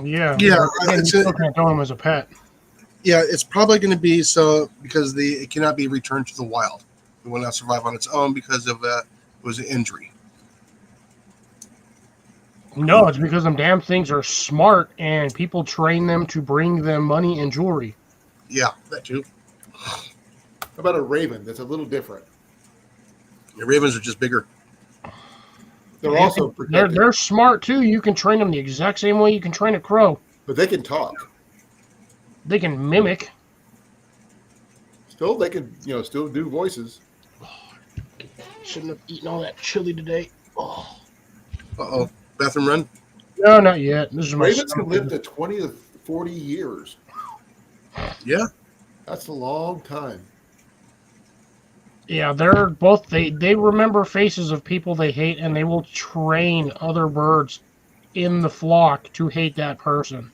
Yeah. Yeah, but again, you it's still can't own him as a pet. Yeah, it's probably going to be so because it cannot be returned to the wild. It will not survive on its own because of it was an injury. No, it's because them damn things are smart and people train them to bring them money and jewelry. Yeah, that too. How about a raven? That's a little different. The ravens are just bigger. They're also protected, They're smart too. You can train them the exact same way you can train a crow. but they can talk. They can mimic. Still, they can still do voices. Shouldn't have eaten all that chili today. Oh. Uh-oh. Bathroom run? No, not yet. This is my Ravens can stomach. live to 20 to 40 years. Yeah. That's a long time. Yeah, they're both they remember faces of people they hate, and they will train other birds in the flock to hate that person.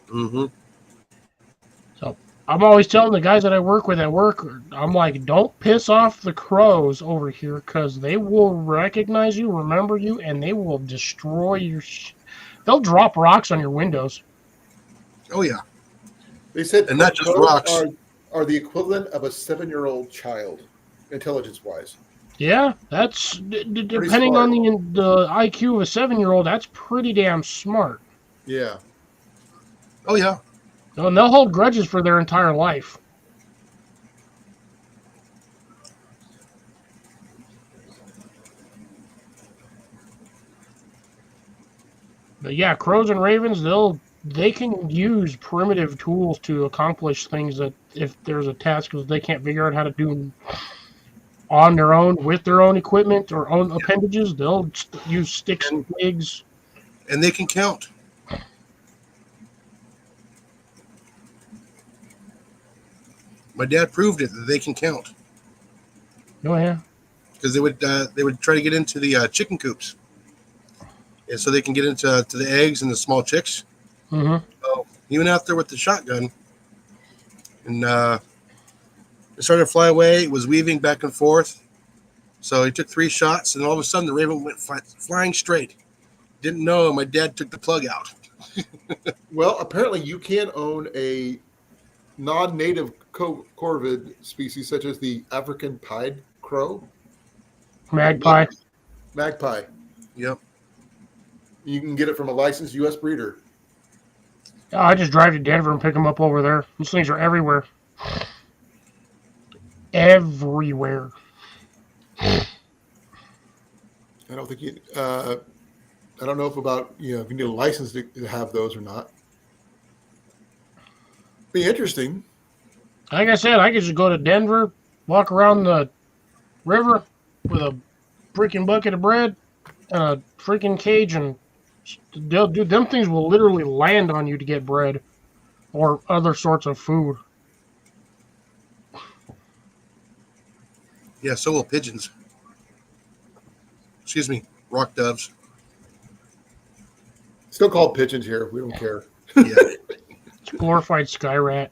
Mm-hmm. So I'm always telling the guys that I work with at work, I'm like, don't piss off the crows over here because they will recognize you, remember you, and they will destroy your. They'll drop rocks on your windows. Oh yeah, They said and not just crows rocks. are the equivalent of a 7-year-old child, intelligence-wise. Yeah, that's Pretty depending on smart. the IQ of a 7-year-old. That's pretty damn smart. Yeah. Oh yeah, And they'll hold grudges for their entire life. But yeah, crows and ravens, they can use primitive tools to accomplish things that if there's a task that they can't figure out how to do on their own with their own equipment or own appendages, they'll use sticks and and twigs. and they can count. My dad proved it that they can count Oh yeah. because they would try to get into the chicken coops, and so they can get into to the eggs and the small chicks. Mm-hmm. So he went out there with the shotgun, and it started to fly away. It was weaving back and forth. So he took 3 shots, and all of a sudden the raven went flying straight. Didn't know my dad took the plug out. Well, apparently you can own a non-native corvid species such as the African pied crow, Magpie. magpie. Yep. You can get it from a licensed U.S. breeder. Oh, I just drive to Denver and pick them up over there. These things are everywhere. Everywhere. I don't think you. I don't know if if you need a license to have those or not. Be interesting. Like I said, I could just go to Denver, walk around the river with a freaking bucket of bread and a freaking cage, and them things will literally land on you to get bread or other sorts of food. Yeah, so will pigeons. Excuse me, rock doves. Still called pigeons here. We don't care. Yeah. It's glorified sky rat.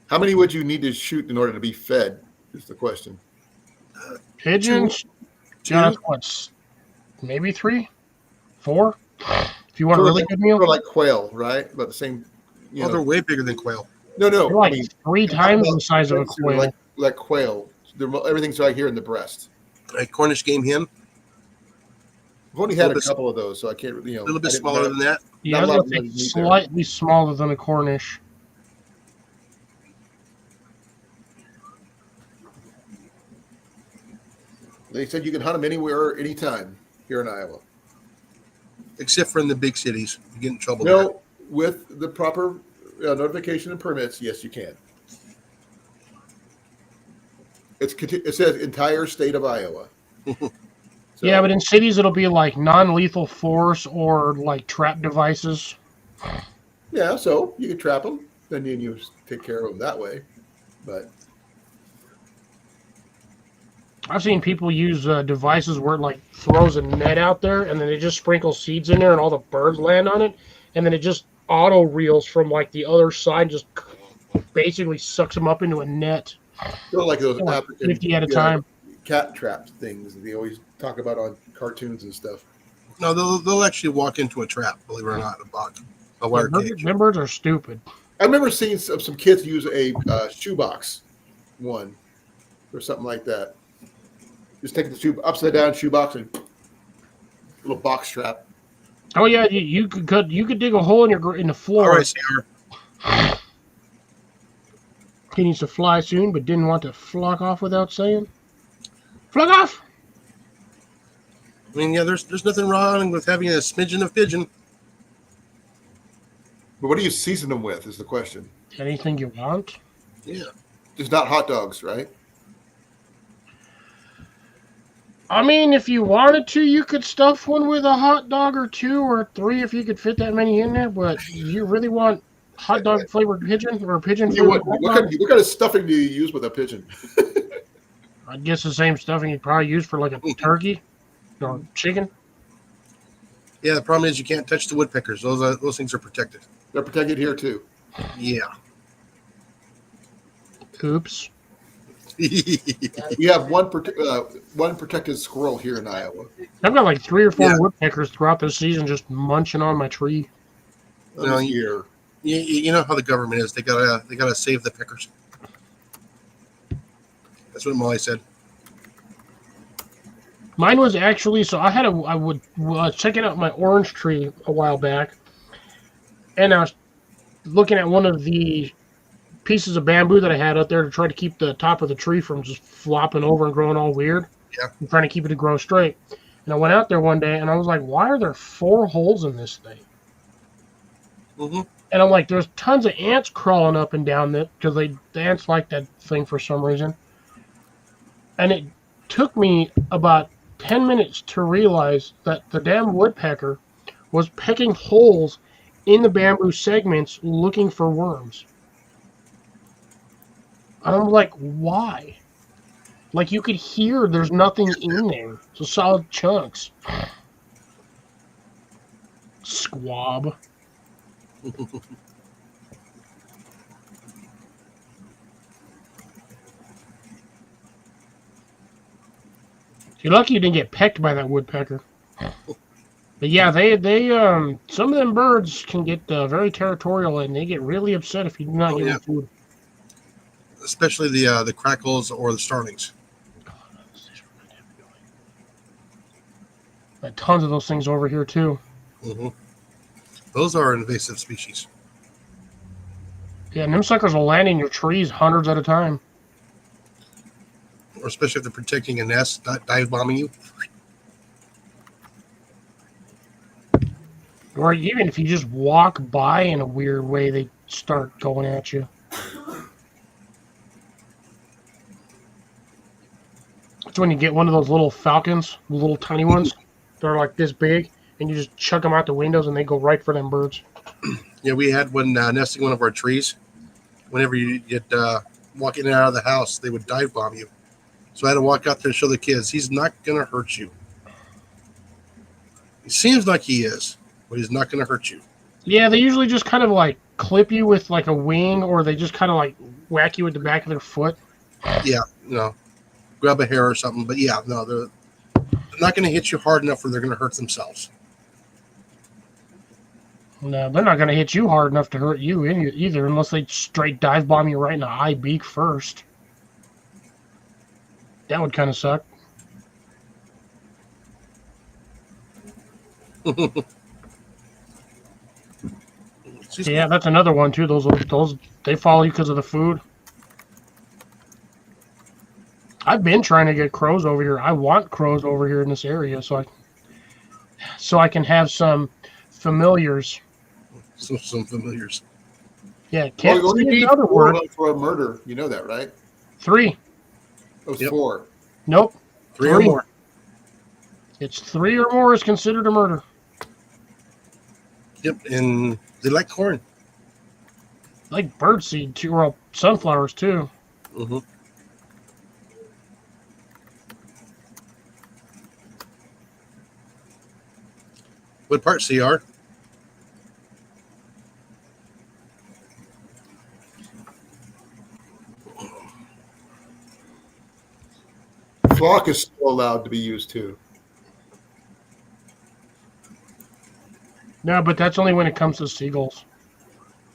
How many would you need to shoot in order to be fed? Is the question. Pigeons, Two. got what? Maybe 3, 4. If you want a Sort of really like, good meal, sort of like quail, right? About the same. Well, they're way bigger than quail. No. they're like I mean, 3 times the size of a they're quail. like quail. Everything's right here in the breast. A Cornish game hen, I've only had a bit- couple of those, so I can't really. a little bit smaller than that. Yeah, I not was a lot gonna of say meat there. slightly smaller than a Cornish. They said you can hunt them anywhere, anytime here in Iowa. Except for in the big cities. You get in trouble there. No, with the proper notification and permits, yes, you can. It says entire state of Iowa. So, Yeah, but in cities it'll be like non-lethal force or like trap devices. yeah, so you can trap them, then you take care of them that way. But I've seen people use devices where it like throws a net out there and then they just sprinkle seeds in there and all the birds land on it, and then it just auto reels from like the other side, just basically sucks them up into a net. sort of like those Like African 50 at a time. cat trap things that they always talk about on cartoons and stuff. No, they'll actually walk into a trap, believe it or not, a wire cage. Them birds are stupid. I remember seeing some kids use a shoebox one or something like that. Just take the upside down shoebox and little box trap. Oh yeah, you could dig a hole in the floor. All right, CR. He needs to fly soon, but didn't want to flock off without saying. Flock off! I mean, yeah, there's nothing wrong with having a smidgen of pigeon. But what do you season them with is the question. Anything you want. Yeah. Just not hot dogs, right? I mean, if you wanted to, you could stuff one with a hot dog or 2 or 3 if you could fit that many in there. But you really want hot dog flavored pigeon or pigeon You flavored would. hot dog? What kind of stuffing do you use with a pigeon? I guess the same stuffing you'd probably use for like a turkey or chicken. Yeah, the problem is you can't touch the woodpeckers. Those things are protected. They're protected here too. Yeah. Oops. We have one protected squirrel here in Iowa. I've got like 3 or 4 Yeah. woodpeckers throughout the season just munching on my tree. No, Here. You know how the government is. They gotta save the peckers. That's what Molly said. Mine was actually I was checking out my orange tree a while back, and I was looking at one of the pieces of bamboo that I had out there to try to keep the top of the tree from just flopping over and growing all weird. Yeah. I'm trying to keep it to grow straight. And I went out there one day and I was like, why are there 4 holes in this thing? Mm-hmm. And I'm like, there's tons of ants crawling up and down that because the ants like that thing for some reason. And it took me about 10 minutes to realize that the damn woodpecker was pecking holes in the bamboo segments looking for worms. And I'm like, why? Like you could hear there's nothing in there. It's solid chunks. Squab. You're lucky you didn't get pecked by that woodpecker. But yeah, they some of them birds can get very territorial and they get really upset if you do not give them food. Especially the crackles or the starlings. Tons of those things over here too. Mm-hmm. Those are invasive species. Yeah, and them suckers will land in your trees hundreds at a time. Or especially if they're protecting a nest, not dive bombing you. Or even if you just walk by in a weird way, they start going at you. It's when you get one of those little falcons, the little tiny ones. They're like this big, and you just chuck them out the windows, and they go right for them birds. Yeah, we had one nesting one of our trees. Whenever you get walking in and out of the house, they would dive bomb you. So I had to walk out there and show the kids, he's not going to hurt you. He seems like he is, but he's not going to hurt you. Yeah, they usually just kind of like clip you with like a wing, or they just kind of like whack you with the back of their foot. Yeah, grab a hair or something. But yeah, no, they're not going to hit you hard enough where they're going to hurt themselves. No, they're not going to hit you hard enough to hurt you either, unless they straight dive bomb you right in the eye beak first. That would kind of suck. Yeah, that's another one too. Those they follow you because of the food. I've been trying to get crows over here. I want crows over here in this area, so I can have some familiars. Some familiars. Yeah, can't Well, you see need another 4 word. for a murder. You know that, right? 3. It was Yep. 4. Nope. 3 or more. It's 3 or more is considered a murder. Yep, and they like corn. Like birdseed too, or sunflowers too. Mm-hmm. What part, CR? Flock is still allowed to be used too. No, but that's only when it comes to seagulls.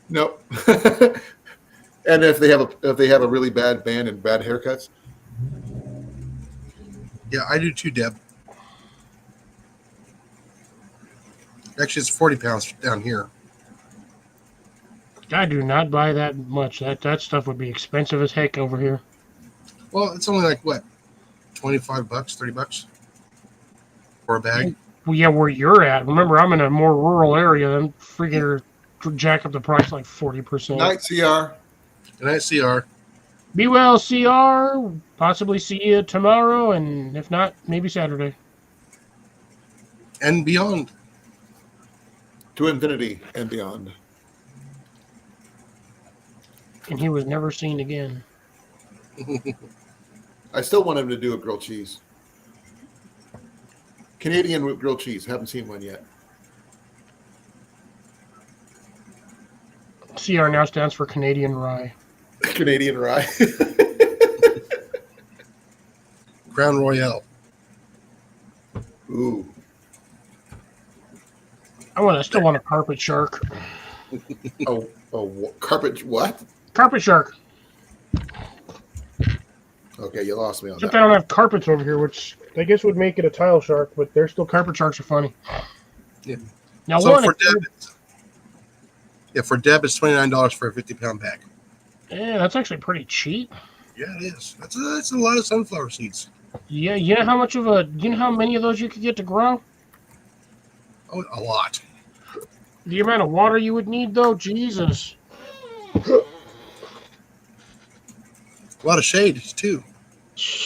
Nope. And if they have a really bad band and bad haircuts. Yeah, I do too, Deb. Actually, it's 40 pounds down here. I do not buy that much. That stuff would be expensive as heck over here. Well, it's only like what, $25, $30 for a bag. Well, yeah, where you're at. Remember, I'm in a more rural area. Then freaking jack up the price like 40%. Night, CR. And I CR. Be well, CR. Possibly see you tomorrow, and if not, maybe Saturday. And beyond. To infinity and beyond. and he was never seen again. I still want him to do a grilled cheese. Canadian grilled cheese. Haven't seen one yet. CR now stands for Canadian Rye. Canadian rye. Crown Royale. Ooh. I still want a carpet shark. Carpet what? Carpet shark. Okay, you lost me on Except that. I don't have carpets over here, which I guess would make it a tile shark, but they're still carpet sharks are funny. Yeah. Now So one, for Deb, it's $29 for a 50-pound bag. yeah, that's actually pretty cheap. Yeah, it is. That's a lot of sunflower seeds. Yeah, you know how many of those you could get to grow? Oh, a lot. The amount of water you would need, though, Jesus. A lot of shade too.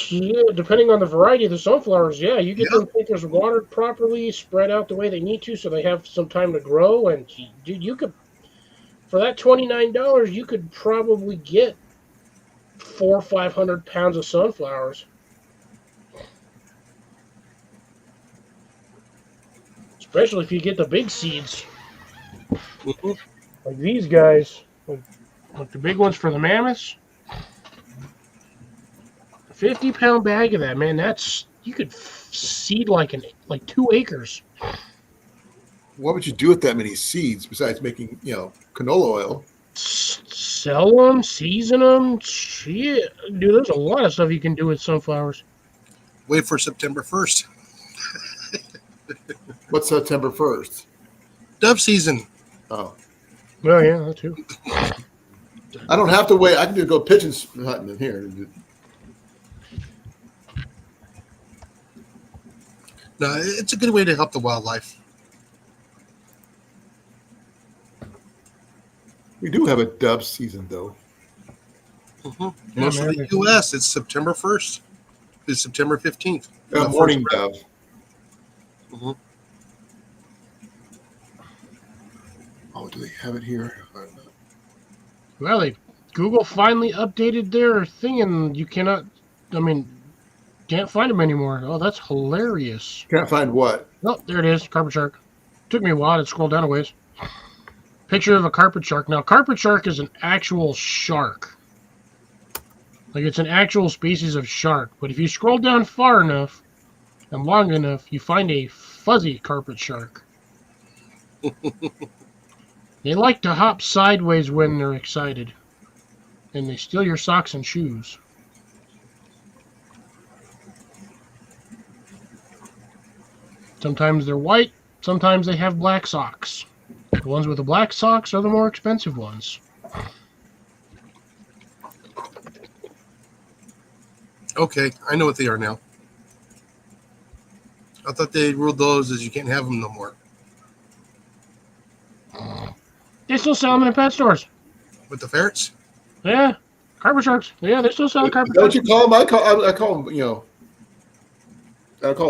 Yeah, depending on the variety of the sunflowers, yeah, you get Yeah. them thinkers watered properly, spread out the way they need to, so they have some time to grow. And dude, you could, for that $29, you could probably get 400 or 500 pounds of sunflowers. Especially if you get the big seeds, Mhm. like these guys, like the big ones for the mammoths. 50-pound bag of that, man. You could seed like 2 acres. What would you do with that many seeds besides making, canola oil? Sell them, season them. Shit, dude, there's a lot of stuff you can do with sunflowers. Wait for September 1st. What's September 1st? Dove season. Oh, Well, yeah, that too. I don't have to wait. I can just go pigeon hunting in here. No, it's a good way to help the wildlife. We do have a dove season, though. Mm-hmm. Most of the U.S., it's September 1st. It's September 15th. Morning dove. Mm-hmm. Oh, do they have it here? Well, Google finally updated their thing, and you can't find them anymore. Oh, that's hilarious. Can't find what? Oh, there it is, carpet shark. Took me a while to scroll down a ways. Picture of a carpet shark. Now, carpet shark is an actual shark. Like, it's an actual species of shark. But if you scroll down far enough and long enough, you find a fuzzy carpet shark. They like to hop sideways when they're excited. And they steal your socks and shoes. Sometimes they're white, sometimes they have black socks. The ones with the black socks are the more expensive ones. Okay, I know what they are now. I thought they ruled those as you can't have them no more. They still sell them in pet stores. With the ferrets? Yeah, carpet sharks. Yeah, they still sell carpet Is that what sharks. you call them? I call them, I call them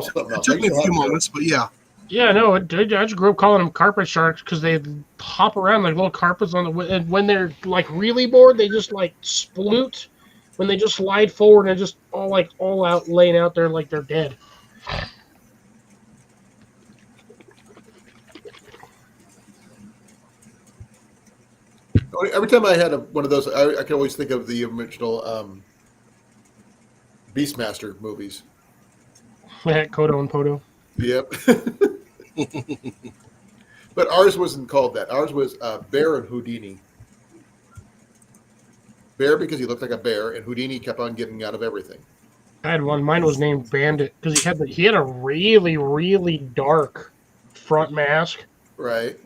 something It else. took me a few moments, but yeah. Yeah, no, I just grew up calling them carpet sharks because they hop around like little carpets on the. And when they're like really bored, they just like sploot. When they just slide forward and just all out laying out there like they're dead. Every time I had one of those, I can always think of the original Beastmaster movies. Kodo and Podo. Yep. But ours wasn't called that. Ours was Bear and Houdini. Bear because he looked like a bear, and Houdini kept on getting out of everything. I had one. Mine was named Bandit because he had a really, really dark front mask. Right.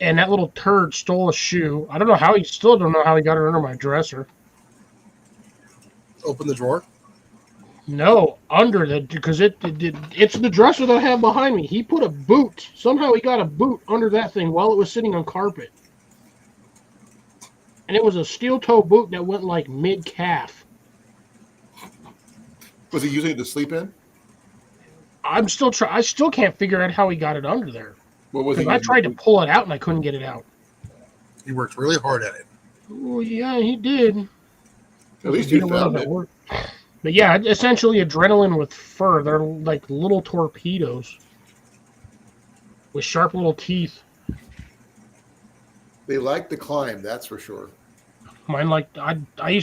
And that little turd stole a shoe. I don't know how still don't know how he got it under my dresser. Open the drawer. No, under because it's the dresser that I have behind me. He put a boot. Somehow he got a boot under that thing while it was sitting on carpet. And it was a steel toe boot that went like mid calf. Was he using it to sleep in? I still can't figure out how he got it under there. What was he? Because I tried to pull it out and I couldn't get it out. He worked really hard at it. Oh yeah, he did. At least Beat you him up found at it. work. But yeah, essentially adrenaline with fur. They're like little torpedoes with sharp little teeth. They like to climb, that's for sure. Mine like I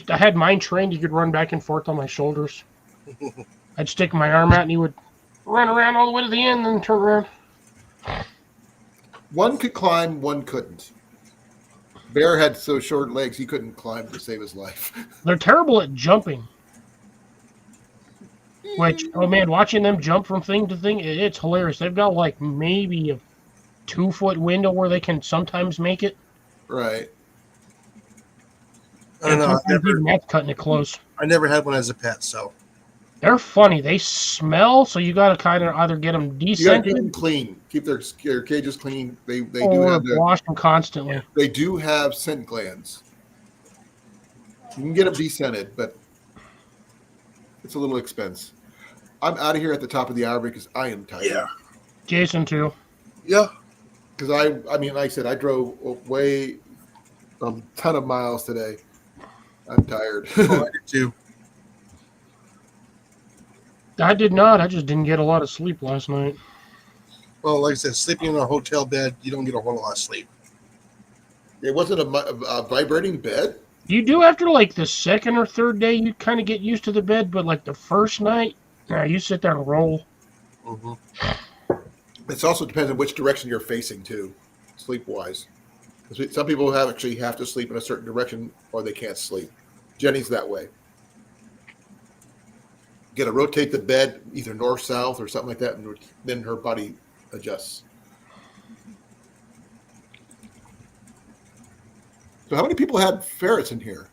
had mine trained. He could run back and forth on my shoulders. I'd stick my arm out and he would run around all the way to the end, and then turn around. One could climb, one couldn't. Bear had so short legs he couldn't climb to save his life. They're terrible at jumping. Which, oh man, watching them jump from thing to thing, it's hilarious. They've got like maybe a 2 foot window where they can sometimes make it. Right. I don't know. Sometimes even that's cutting it close. I never had one as a pet, so They're funny. They smell, so you got to kind of either get them You got to descented keep them clean. Keep their cages clean. They do or have wash them constantly. they do have scent glands. You can get them descented, but it's a little expense. I'm out of here at the top of the hour because I am tired. yeah. Jason too. Yeah. Because I mean, like I said, I drove way a ton of miles today. I'm tired. Oh, I did too. I did not. I just didn't get a lot of sleep last night. Well, like I said, sleeping in a hotel bed, you don't get a whole lot of sleep. It wasn't a vibrating bed. You do after like the second or third day, you kind of get used to the bed, but like the first night, you sit there and roll. Mm-hmm. It also depends on which direction you're facing too, sleep wise. Some people actually have to sleep in a certain direction or they can't sleep. Jenny's that way. You got to rotate the bed either north south or something like that, and then her body adjusts. So how many people had ferrets in here?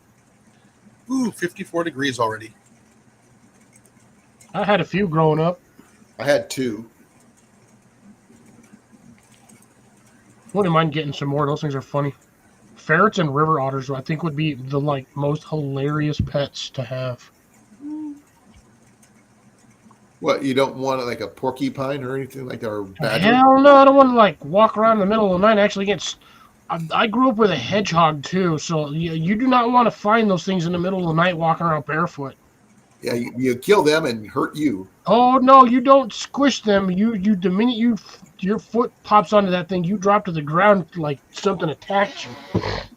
Ooh, 54 degrees already. I had a few growing up. I had 2. Wouldn't mind getting some more. Those things are funny. Ferrets and river otters, I think, would be the like most hilarious pets to have. What, you don't want like a porcupine or anything like that, or badger? Hell no, I don't want to like walk around in the middle of the night and actually get. I grew up with a hedgehog too, so you do not want to find those things in the middle of the night walking around barefoot. Yeah, you kill them and hurt you. Oh no, you don't squish them. You the minute your foot pops onto that thing, you drop to the ground like something attacked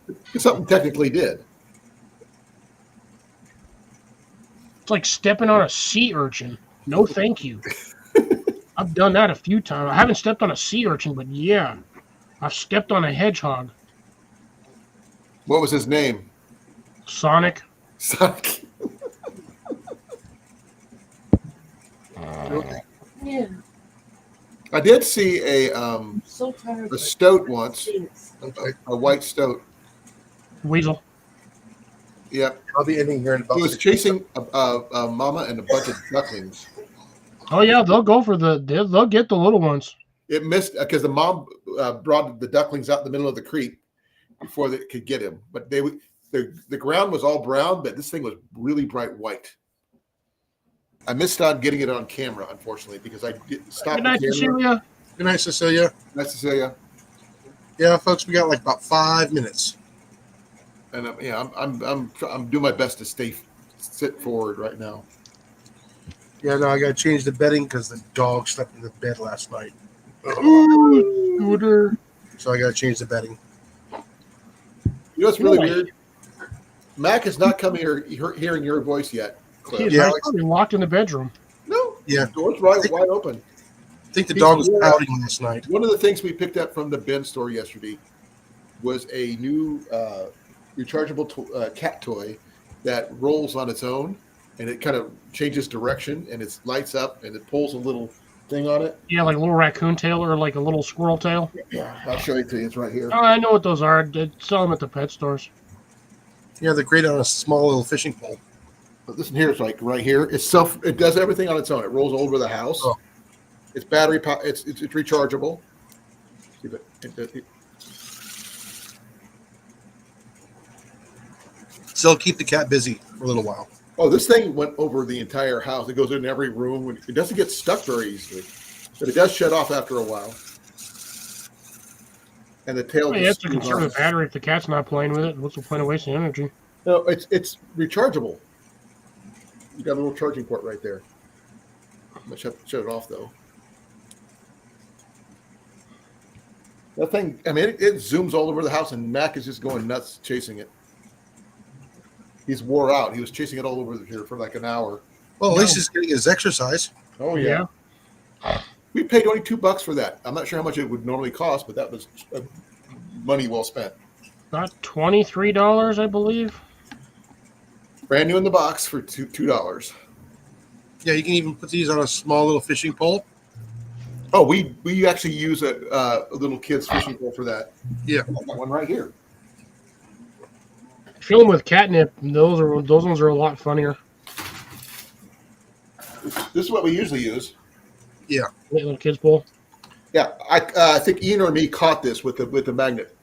you. Something technically did. It's like stepping on a sea urchin. No, thank you. I've done that a few times. I haven't stepped on a sea urchin, but yeah, I've stepped on a hedgehog. What was his name? Sonic. Sonic. Yeah. I did see I'm so tired. a stoat once, Okay. a white stoat. Weasel. Yep. I'll be ending here in about He was 6 chasing a mama and a bunch of ducklings. Oh yeah, they'll go for they'll get the little ones. It missed because the mom brought the ducklings out in the middle of the creek before they could get him. But the ground was all brown, but this thing was really bright white. I missed on getting it on camera, unfortunately, because I stopped Good night, the camera. Cecilia. Good night, Cecilia. Nice to see you. Yeah, folks, we got like about 5 minutes. And I'm doing my best to sit forward right now. Yeah, no, I got to change the bedding because the dog slept in the bed last night. Ooh, scooter. So I got to change the bedding. You know what's really Really? weird? Mac has not come here hearing your voice yet. Cliff. He's Yeah. actually locked in the bedroom. No, Yeah. the door's wide open. I think the dog was Yeah. pouting last night. One of the things we picked up from the bin store yesterday was a new rechargeable cat toy that rolls on its own, and it kind of changes direction, and it lights up, and it pulls a little thing on it. Yeah, like a little raccoon tail or like a little squirrel tail. Yeah, I'll show it to you. It's right here. Oh, I know what those are. They sell them at the pet stores. Yeah, they're great on a small little fishing pole. But listen here, it's like right here. It does everything on its own. It rolls over the house. Oh. It's battery power. It's rechargeable. See, but Still keep the cat busy for a little while. oh, this thing went over the entire house. It goes in every room. It doesn't get stuck very easily, but it does shut off after a while. and the tail Well, you have just to screws conserve on. the battery if the cat's not playing with it. What's the point of wasting energy? No, it's rechargeable. You got a little charging port right there. I'm gonna shut it off though. That thing, I mean, it zooms all over the house, and Mac is just going nuts chasing it. He's wore out. He was chasing it all over here for like an hour. Well, at No. least he's getting his exercise. Oh yeah. We paid only $2 for that. I'm not sure how much it would normally cost, but that was money well spent. About $23, I believe. Brand new in the box for $2. Yeah, you can even put these on a small little fishing pole. Oh, we actually use a little kid's fishing pole for that. Yeah. I got one right here. Fill them with catnip. Those ones are a lot funnier. This is what we usually use. Yeah. Little kids bowl. Yeah, I think Ian or me caught this with the magnet,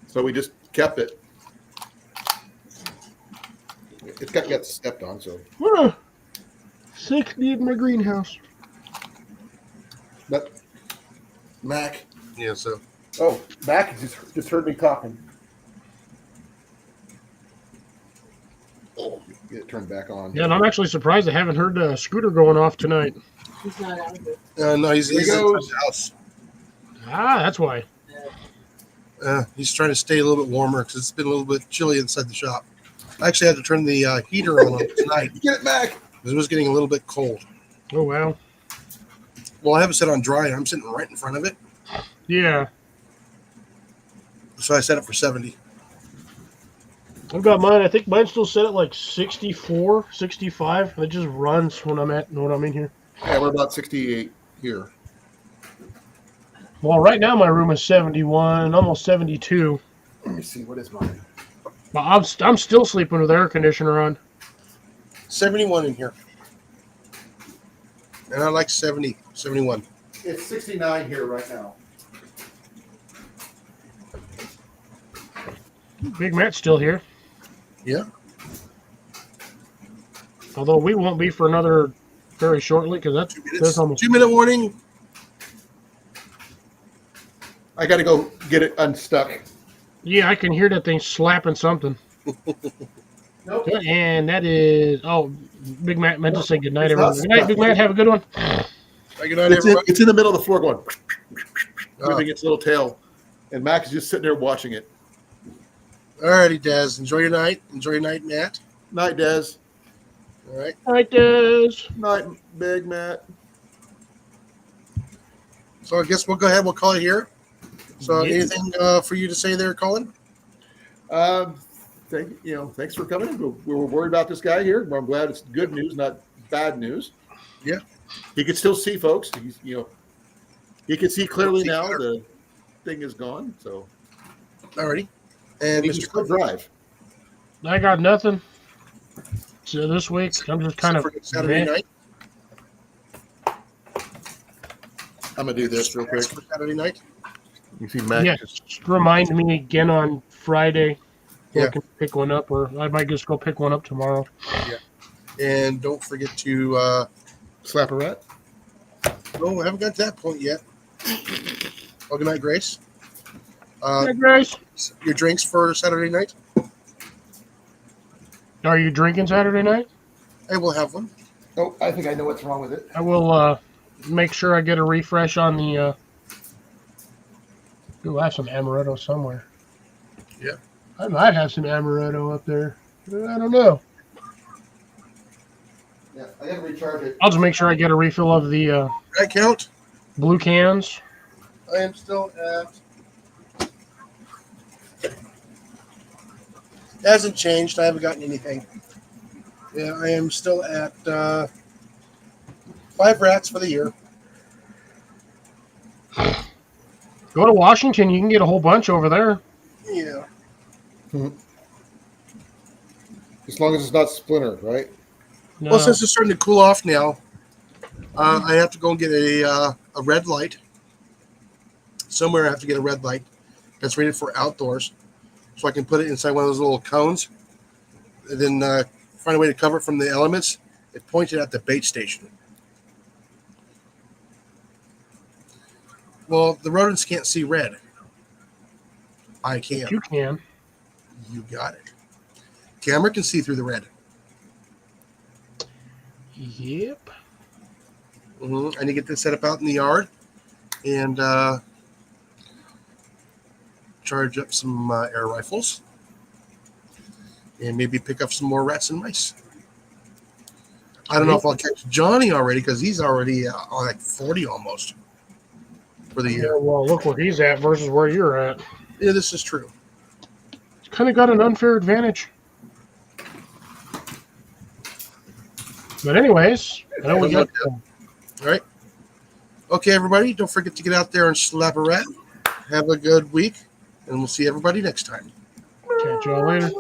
so we just kept it. It's got stepped on, so. What a 60 in my greenhouse. But Mac. Yeah, so Oh, Mac just heard me talking. Oh, get it turned back on. Yeah, and I'm actually surprised I haven't heard the scooter going off tonight. He's not out of it. no, he's Here he in goes. the house. Ah, that's why. He's trying to stay a little bit warmer because it's been a little bit chilly inside the shop. I actually had to turn the heater on tonight Get it, Mac. because it was getting a little bit cold. Oh, wow. Well, I have it set on dry. I'm sitting right in front of it, Yeah. so I set it for 70. I've got mine. I think mine's still set at like 64, 65. It just runs when I'm in here. Yeah, we're about 68 here. Well, right now my room is 71, almost 72. Let me see. What is mine? But I'm still sleeping with air conditioner on. 71 in here. And I like 70, 71. It's 69 here right now. Big Matt's still here. Yeah. Although we won't be for another very shortly because that's 2 minutes. that's almost 2-minute warning. I got to go get it unstuck. Yeah, I can hear that thing slapping something. Nope. Good, and that is Big Matt meant to say good night, It's everyone. not Good night, Big Matt. Have a good one. Good night, everybody. It's in the middle of the floor going, Oh. moving its little tail. And Mac is just sitting there watching it. All righty, Daz. Enjoy your night. Enjoy your night, Matt. Night, Des. All right. Night, Des. Night, Big Matt. So I guess we'll go ahead. We'll call it here. So Yeah. anything for you to say there, Colin? Thanks for coming. We were worried about this guy here. I'm glad it's good news, not bad news. Yeah. He can still see, folks. He can see clearly See now. clear. The thing is gone, so All righty. And he can Mr. still drive. I got nothing. So this week I'm just kind of for Saturday night. I'm gonna do this real quick. For Saturday night. You see, Mac. Yeah, just remind me again on Friday. Yeah. I can pick one up, or I might just go pick one up tomorrow. And don't forget to Slap a rat. no, I haven't got to that point yet. Well, good night, Grace. Hey, Grace. Your drinks for Saturday night? Are you drinking Saturday night? I will have one. Oh, I think I know what's wrong with it. I will make sure I get a refresh on the. Ooh, I have some amaretto somewhere. Yeah. I might have some amaretto up there. I don't know. Yeah, I gotta recharge it. I'll just make sure I get a refill of the I count. blue cans. I am still at. Hasn't changed. I haven't gotten anything. Yeah, I am still at 5 rats for the year. Go to Washington. You can get a whole bunch over there. Yeah. As long as it's not splinter, right? No. Well, since it's starting to cool off now, I have to go and get a red light. Somewhere I have to get a red light that's rated for outdoors, so I can put it inside one of those little cones, and then find a way to cover it from the elements. It pointed at the bait station. Well, the rodents can't see red. I can. You can. You got it. Camera can see through the red. Yep. Mm-hmm. I need to get this set up out in the yard and charge up some air rifles and maybe pick up some more rats and mice. I don't know if I'll catch Johnny already because he's already like 40 almost for the year. Yeah, well, look where he's at versus where you're at. Yeah, this is true. He's kind of got an unfair advantage. But anyways, I know we got. All right. Okay, everybody, don't forget to get out there and slap a rat. Have a good week, and we'll see everybody next time. Catch y'all later.